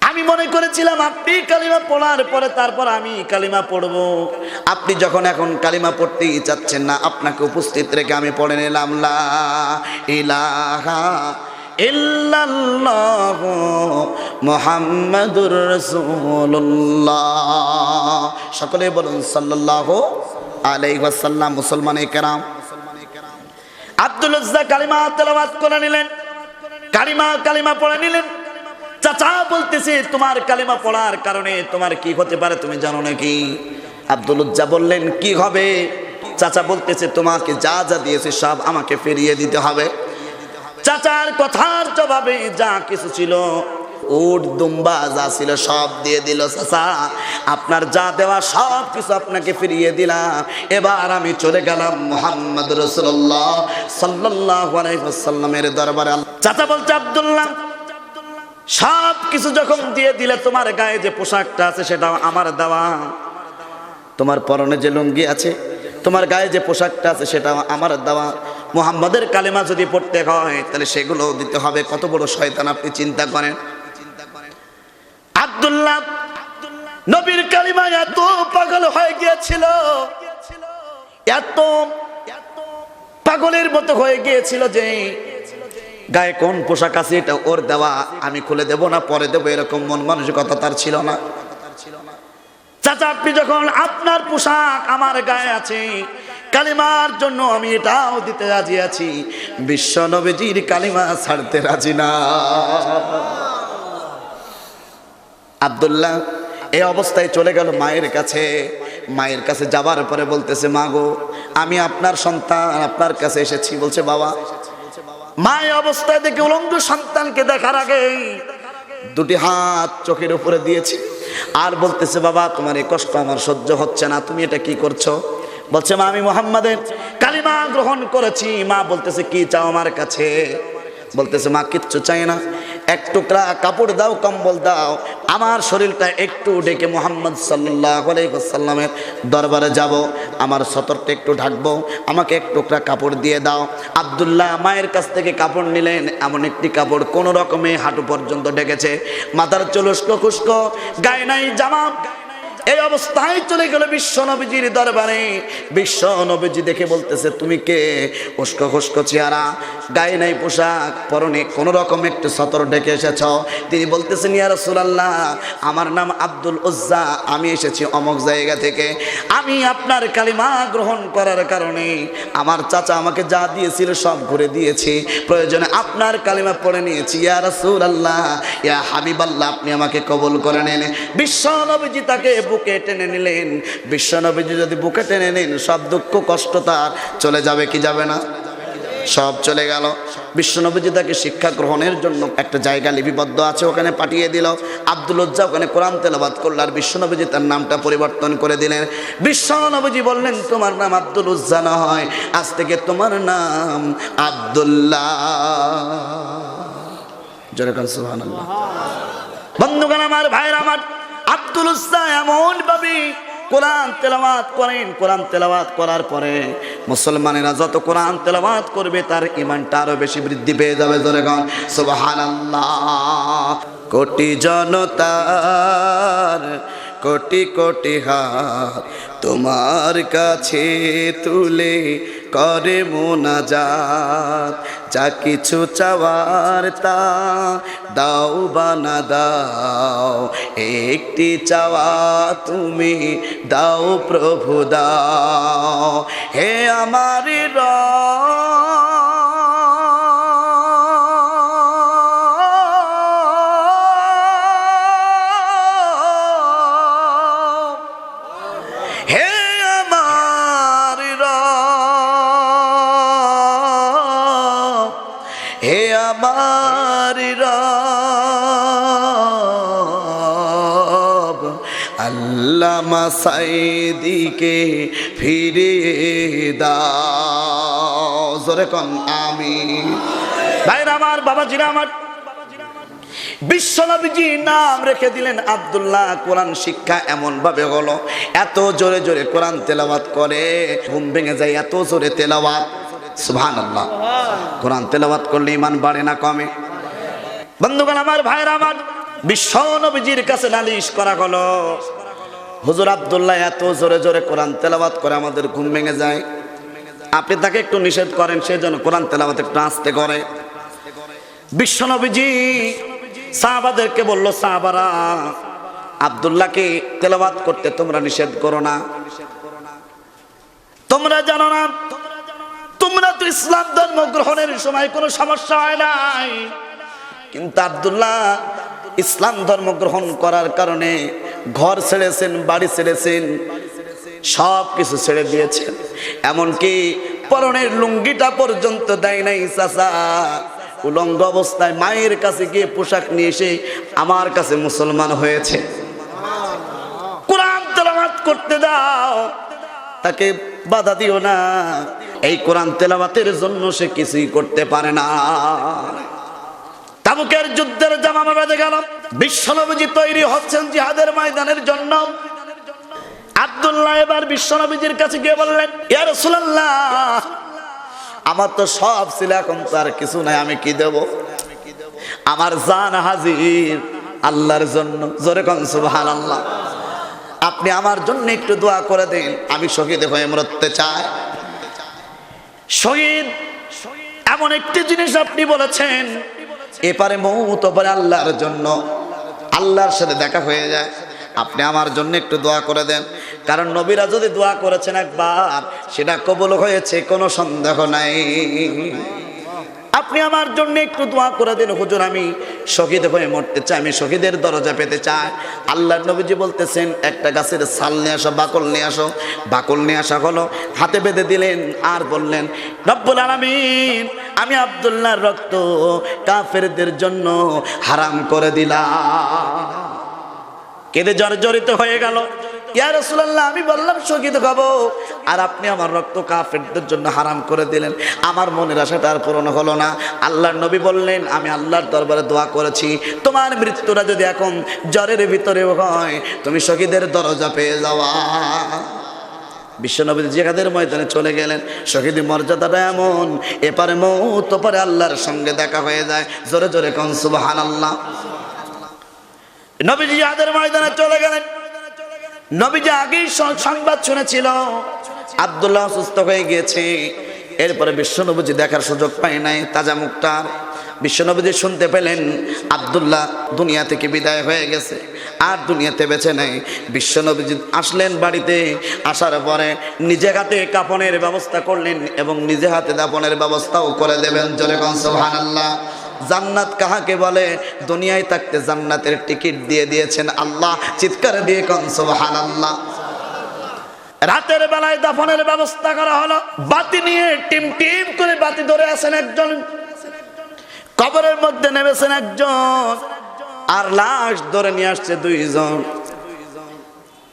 A: আমি মনে করেছিলাম আপনি কালিমা পড়ার পরে তারপর আমি কালিমা পড়ব। আপনি যখন এখন কালিমা পড়তেই চাচ্ছেন না, আপনাকে উপস্থিত রেখে আমি পড়ে নিলাম লা ইলাহা ইল্লাল্লাহু মুহাম্মাদুর রাসূলুল্লাহ। সকলে বলুন সাল্লাল্লাহু আলাইহি ওয়াসাল্লাম। মুসলমানে কেরাম, আব্দুল উজ্জা কালিমা তেলাওয়াত করে নিলেন, কালিমা পড়ে নিলেন। চাচা বলতেছে, তোমার কালিমা পড়ার কারণে তোমার কি হতে পারে তুমি জানো নাকি? আব্দুল উজ্জা বললেন, কি হবে? চাচা বলতেছে, তোমাকে যা যা দিয়েছে সব আমাকে ফিরিয়ে দিতে হবে। চাচার কথার জবাবে যা কিছু ছিল, উট দুম্বা যা ছিল সব দিয়ে দিল। চাচা আপনার যা দেওয়া সব কিছু আপনাকে ফিরিয়ে দিলাম, এবার আমি চলে গেলাম মুহাম্মদ রাসূলুল্লাহ সাল্লাল্লাহু আলাইহি ওয়াসাল্লামের দরবারে। চাচা বলছে, আব্দুল্লাহ সব কিছু যখন দিয়ে দিলে, তোমার গায়ে যে পোশাকটা আছে সেটাও আমার দেওয়া, তোমার পরনে যে লুঙ্গি আছে, তোমার গায়ে যে পোশাকটা আছে সেটাও আমার দেওয়া। মুহাম্মাদের কালিমা যদি পড়তে হয় তাহলে সেগুলো দিতে হবে। কত বড় শয়তান আপনি চিন্তা করেন। আব্দুল্লাহ নবীর কালিমা এত পাগল হয়ে গিয়েছিল, এত পাগলের মতো হয়ে গিয়েছিল যে গায়ে কোন পোশাক আছে এটা ওর দেওয়া, আমি খুলে দেব না, পরে দেবো, এরকম মন মানসিকতা তার ছিল না। চাচা আপনি যখন আপনার পোশাক আমার গায়ে আছে, কালিমার জন্য আমি এটাও দিতে রাজি আছি, বিশ্ব নবীজির কালিমা ছাড়তে রাজি না। আব্দুল্লাহ এই অবস্থায় চলে গেল মায়ের কাছে। মায়ের কাছে যাবার পরে বলতেছে, মা গো আমি আপনার সন্তান, আপনার কাছে এসেছি। বলছে, বাবা। মায়ের অবস্থায় দেখে উলঙ্গ সন্তানকে দেখার আগে দুটি হাত চোখের উপরে দিয়েছি আর বলতেছে, বাবা তোমার এই কষ্ট আমার সহ্য হচ্ছে না, তুমি এটা কি করছো? বলছে, মা আমি মুহাম্মাদের কালিমা গ্রহণ করেছি। মা বলতেছে, কি চাও আমার কাছে? বলতেছে, মা কিচ্ছু চাই না, এক টুকরা কাপড় দাও, কম্বল দাও, আমার শরীরটা একটু ঢেকে মুহাম্মদ সাল্লাল্লাহু আলাইহি ওয়াসাল্লামের দরবারে যাব, আমার সতরটা একটু ঢাকবো, আমাকে এক টুকরা কাপড় দিয়ে দাও। আব্দুল্লাহ মায়ের কাছ থেকে কাপড় নিলেন, এমন একটি কাপড় কোন রকমে হাঁটু পর্যন্ত ঢেকেছে, মাথার চুল উস্কো খুস্কো, গায়ে নাই জামা, এই অবস্থায় চলে গেল বিশ্ব নবীজির দরবারে। বিশ্ব নবীজি দেখে বলতেছে, তুমি কে? উস্কো খুস্কো চেহারা, গায়ে নাই পোশাক, পরনে কোন রকম একটু সতর ডেকে এসেছ। তিনি বলতেছেন, ইয়া রাসূলুল্লাহ, আমার নাম আব্দুল উজ্জা, আমি এসেছি অমুক জায়গা থেকে। আমি আপনার কালিমা গ্রহণ করার কারণে আমার চাচা আমাকে যা দিয়েছিল সব ঘুরে দিয়েছি, প্রয়োজনে আপনার কালিমা পড়ে নিয়েছি। ইয়া রাসূলুল্লাহ, ইয়া হাবিবাল্লাহ, আপনি আমাকে কবুল করে নেন। বিশ্ব নবীজি তাকে বুকে টেনে নিলেন। বিশ্ব নবীজি যদি বুকে টেনে নেন, সব দুঃখ কষ্ট তার চলে যাবে কি যাবে না? সব চলে গেল। বিশ্ব নবীজি তাকে শিক্ষা গ্রহণের জন্য একটা জায়গা লিপিবদ্ধ আছে, ওখানে পাঠিয়ে দিল। আব্দুল উজ্জা ওখানে কোরআন তেলাওয়াত করল, আর বিশ্ব নবীজি তার নামটা পরিবর্তন করে দিলেন। বিশ্ব নবীজি বললেন, তোমার নাম আব্দুল উজ্জা নয়, আজ থেকে তোমার নাম আব্দুল্লাহ। জোরে কান সুবহানাল্লাহ। বন্ধুগণ আমার, ভাইরা আমার, আব্দুল উজ্জা এমন ভাবে কোরআন তেলাওয়াত করেন। কোরআন তেলাওয়াত করার পরে মুসলমানেরা যত কোরআন তেলাওয়াত করবে তার ঈমানটা আরো বেশি বৃদ্ধি পেয়ে যাবে। জোরে গান সুবহানাল্লাহ। কোটি জনতার কোটি কোটি হাত তোমার কাছে তুলে করে মোনাজাত, যা কিছু চাওয়ার তা দাও বানা দাও, একটি চাওয়া তুমি দাও প্রভু দাও। হে আমার আমার রব, আল্লামা সাইদিকে ফিরে দাও। জোরে কোন আমিন। ভাইরা আমার, বাবাজিরা আমার, বিশ্ব নবীজি নাম রেখে দিলেন আব্দুল্লাহ। কোরআন শিক্ষা এমন ভাবে হলো, এত জোরে জোরে কোরআন তেলাওয়াত করে ঘুম ভেঙে যায়, এত জোরে তেলাওয়াত। সুবহানাল্লাহ। কোরআন তেলাওয়াত করলে ঈমান বাড়ে না কমে? বন্ধুগণ আমার, ভাইরা আমার, বিশ্ব নবীজির কাছে নালিশ করা হলো, হুজুর আব্দুল্লাহ এত জোরে জোরে কোরআন তেলাওয়াত করে আমাদের ঘুম ভেঙে যায়, আপনি তাকে একটু নিষেধ করেন, সেজন্য কোরআন তেলাওয়াত একটু আস্তে করে। বিশ্ব নবীজি সাহাবাদেরকে বলল, সাহাবারা, আব্দুল্লাহকে তেলাওয়াত করতে তোমরা নিষেধ করো না। তোমরা জানো না, তোমরা তো ইসলাম ধর্ম গ্রহণের সময় কোনো সমস্যা হয় নাই, কিন্তু আব্দুল্লাহ ইসলাম ধর্ম গ্রহণ করার কারণে ঘর ছেড়েছেন, বাড়ি ছেড়েছেন, সব কিছু ছেড়ে দিয়েছেন, এমনকি পরনের লুঙ্গিটা পর্যন্ত দেয় নাই। চাচা উলঙ্গ অবস্থায় মায়ের কাছে গিয়ে পোশাক নিয়ে এসে আমার কাছে মুসলমান হয়েছে। কোরআন তেলাওয়াত করতে দাও, তাকে বাধা দিও না। এই কোরআন তেলাওয়াতের জন্য সে কিছুই করতে পারে না। তাবুকের যুদ্ধের জামামা বেঁধে গেল, বিশ্বনবীজি তৈরি হচ্ছেন জিহাদের ময়দানের জন্য। আব্দুল্লাহ এবার বিশ্বনবীজির কাছে গিয়ে বললেন, ইয়া রাসূলুল্লাহ, আমার তো সব ছিল, এখন তো আর কিছু নাই, আমি কি দেব? আমার জান হাজির আল্লাহর জন্য। জোরে কোন সুবহানাল্লাহ। আপনি আমার জন্য একটু দোয়া করে দেন, আমি শহীদ হয়ে মরতে চাই। শহীদ এমন একটি জিনিস আপনি বলেছেন, এপারে মৌত ওপারে আল্লাহর জন্য, আল্লাহর সাথে দেখা হয়ে যায়। আপনি আমার জন্য একটু দোয়া করে দেন, কারণ নবীরা যদি দোয়া করেছেন একবার, সেটা কবুল হয়েছে, কোনো সন্দেহ নাই। আপনি আমার জন্য একটু দোয়া করে দিন হুজুর, আমি শহীদ হয়ে মরতে চাই, আমি শহীদের দরজা পেতে চাই। আল্লাহর নবীজি বলতেছেন, একটা গাছের ছাল নিয়ে আসো, বাকল নিয়ে আসো। বাকল নিয়ে আসা হলো, হাতে বেঁধে দিলেন, আর বললেন, রব্বুল আলামিন, আমি আব্দুল্লাহর রক্ত কাফেরদের জন্য হারাম করে দিলাম। কেঁদে জর্জরিত হয়ে গেল, ইয়া রাসূলুল্লাহ, আমি বললাম শহীদ হব, আর আপনি আমার রক্ত কাফেরদের জন্য হারাম করে দিলেন। আমার মনের আশাটা আর পূরণ হলো না। আল্লাহর নবী বললেন, আমি আল্লাহর দরবারে দোয়া করেছি, তোমার মৃত্যুটা যদি এখন জ্বরের ভিতরেও হয়, তুমি শহীদের দরজা পেয়ে যাওয়া। বিশ্বনবী জিহাদের ময়দানে চলে গেলেন। শহীদ মর্যাদাটা এমন, এপারে মৌত ওপারে আল্লাহর সঙ্গে দেখা হয়ে যায়। জোরে জোরে কোন সুবহানাল্লাহ। নবী জিহাদের ময়দানে চলে গেলেন। নবীজি আগেই সংবাদ শুনেছিল আব্দুল্লাহ অসুস্থ হয়ে গিয়েছে। এরপরে বিশ্বনবীজি দেখার সুযোগ পায় নাই তাজা মুখটা। বিশ্বনবীজি শুনতে পেলেন আব্দুল্লাহ দুনিয়া থেকে বিদায় হয়ে গেছে, আর দুনিয়াতে বেঁচে নেই। বিশ্বনবীজি আসলেন বাড়িতে, আসার পরে নিজে হাতে কাফনের ব্যবস্থা করলেন এবং নিজে হাতে দাফনের ব্যবস্থাও করে দেবেন। জোরে কোন সুবহানাল্লাহ। জান্নাত কাহাকে বলে? দুনিয়ায় থাকতে জান্নাতের টিকিট দিয়ে দিয়েছেন আল্লাহ। চিৎকার দিয়ে কোন সুবহানাল্লাহ। রাতের বেলায় দাফনের ব্যবস্থা করা হলো। বাতি নিয়ে টিম টিম করে বাতি ধরে আছেন একজন, কবরের মধ্যে নেমেছেন একজন, আর লাশ ধরে নিয়ে আসছে দুইজন।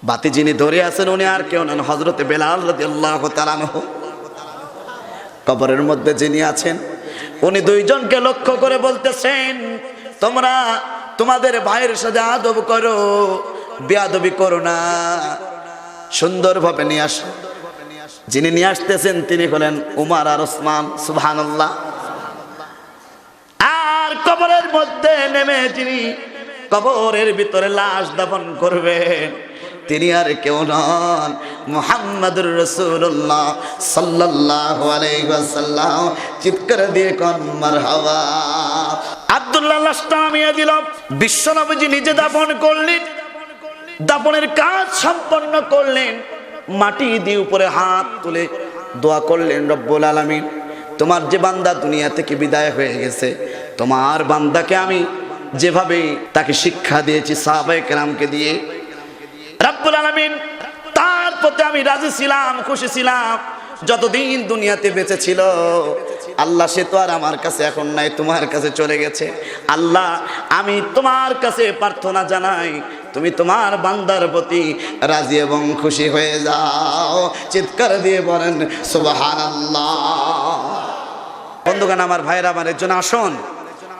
A: বাতি যিনি ধরে আছেন উনি আর কেউ নন, হযরতে বেলাল রাদিয়াল্লাহু তাআলা আনহু। কবরের মধ্যে যিনি আছেন উনি দুইজনকে লক্ষ্য করে বলতেছেন, তোমরা তোমাদের ভাইয়ের সাথে আদব করো, বেয়াদবি করো না, সুন্দরভাবে নিয়ে আসো। যিনি নিয়ে আসতেছেন তিনি হলেন উমর আর ওসমান। সুবহানাল্লাহ। আর কবরের মধ্যে নেমে যিনি কবরের ভিতরে লাশ দাফন করবেন তিনি আর কেউ নন, মুহাম্মাদুর রাসূলুল্লাহ সাল্লাল্লাহু আলাইহি ওয়াসাল্লাম। চিৎকার দিয়ে কোন মারহাবা। আব্দুল্লাহ লাশটা নামিয়ে দিল। বিশ্বনবীজি নিজে দাফন করলেন, দাফনের কাজ সম্পন্ন করলেন। মাটি দিয়ে উপরে হাত তুলে দোয়া করলেন, রব্বুল আলামিন, তোমার যে বান্দা দুনিয়া থেকে বিদায় হয়ে গেছে, তোমার বান্দাকে আমি যেভাবে তাকে শিক্ষা দিয়েছি সাহাবায়ে কেরামকে দিয়ে, রব্বুল আলামিন তার প্রতি আমি রাজি ছিলাম, খুশি ছিলাম যতদিন দুনিয়াতে বেঁচে ছিল। আল্লাহ সে তো আর আমার কাছে এখন নাই, তোমার কাছে চলে গেছে। আল্লাহ আমি তোমার কাছে প্রার্থনা জানাই, তুমি তোমার বান্দার প্রতি রাজি এবং খুশি হয়ে যাও। চিৎকার দিয়ে বলেন সুবহানাল্লাহ। বন্ধুগণ, আমার ভাইরা, আমার জন্য আসুন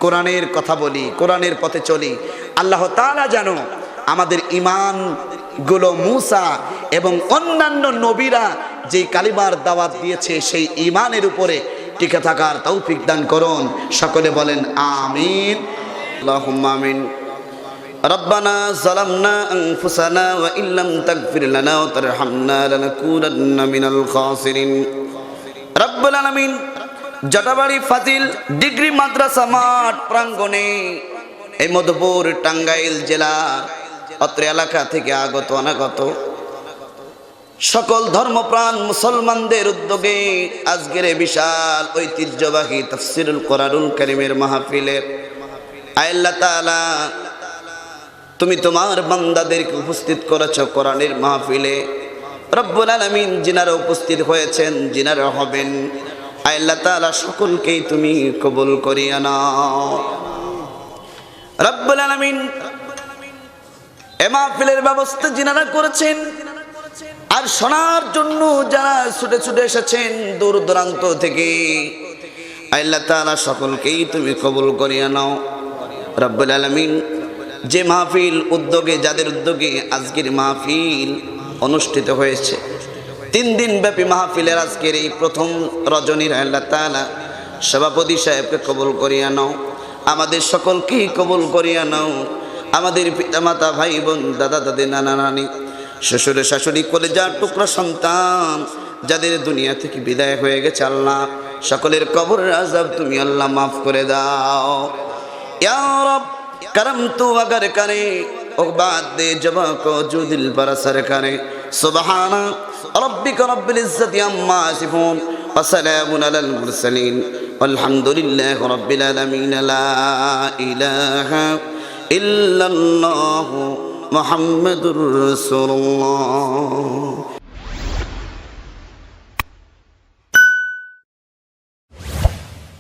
A: কোরআনের কথা বলি, কোরআনের পথে চলি। আল্লাহ তাআলা জানো আমাদের ঈমান গুলো মুসা এবং অন্যান্য নবীরা যে কালিমার দাওয়াত দিয়েছে সেই ঈমানের উপরে টিকে থাকার তৌফিক দান করুন। সকলে বলেন আমিন। আল্লাহুম্মা আমিন। রব্বানা যালামনা আনফুসানা ওয়া ইল্লাম তাগফির লানা ওয়া তারহামনা লানাকুনান্না মিনাল খাসিরিন। রব্বুল আলামিন জটাবাড়ি ফাজিল ডিগ্রি মাদ্রাসা মাঠ প্রাঙ্গণে এই মধুপুর টাঙ্গাইল জেলা অত্র এলাকা থেকে আগত অনাগত সকল ধর্মপ্রাণ মুসলমানদের উদ্যোগে আজকের এই বিশাল ঐতিহ্যবাহী তাফসীরুল কোরআনুল কারীমের মাহফিলের আল্লাহ তাআলা তুমি তোমার বান্দাদেরকে উপস্থিত করেছো কোরআনের মাহফিলে। রব্বুল আলামিন যিনারা উপস্থিত হয়েছেন, যিনারা হবেন, আল্লাহ তাআলা সকলকেই তুমি কবুল করিয়া নাও। রব্বুল আলামিন এ মাহফিলের ব্যবস্থা যিনারা করেছেন আর শোনার জন্য যারা ছুটে ছুটে এসেছেন দূর দূরান্ত থেকে, আল্লাহ তাআলা সকলকেই তুমি কবুল করিয়া নাও। রব্বুল আলামিন যে মাহফিল উদ্যোগে, যাদের উদ্যোগে আজকের মাহফিল অনুষ্ঠিত হয়েছে, 3 দিন ব্যাপী মাহফিলের আজকের এই প্রথম রজনীর আল্লাহ তাআলা সভাপতি সাহেবকে কবুল করিয়া নাও, আমাদের সকলকেই কবুল করিয়া নাও। আমাদের পিতামাতা, ভাই বোন, দাদা দাদি, নানা নানি, শ্বশুর শাশুড়ি, কলেজার টুকরা সন্তান যাদের দুনিয়া থেকে বিদায় হয়ে গেছে, আল্লাহ সকলের কবরের আযাব তুমি আল্লাহ মাফ করে দাও। ইয়া রব करम तू अगर करे बात दे जबा को जो दिल पर असर करे। सुबहाना रब्बिका रब्बिल इज्जति अम्मा यसिफून व सलामुन अलल मुरसलीन वल्हम्दुलिल्लाहि रब्बिल आलमीन। ला इलाहा इल्लल्लाहु मुहम्मदुर रसूलुल्लाह।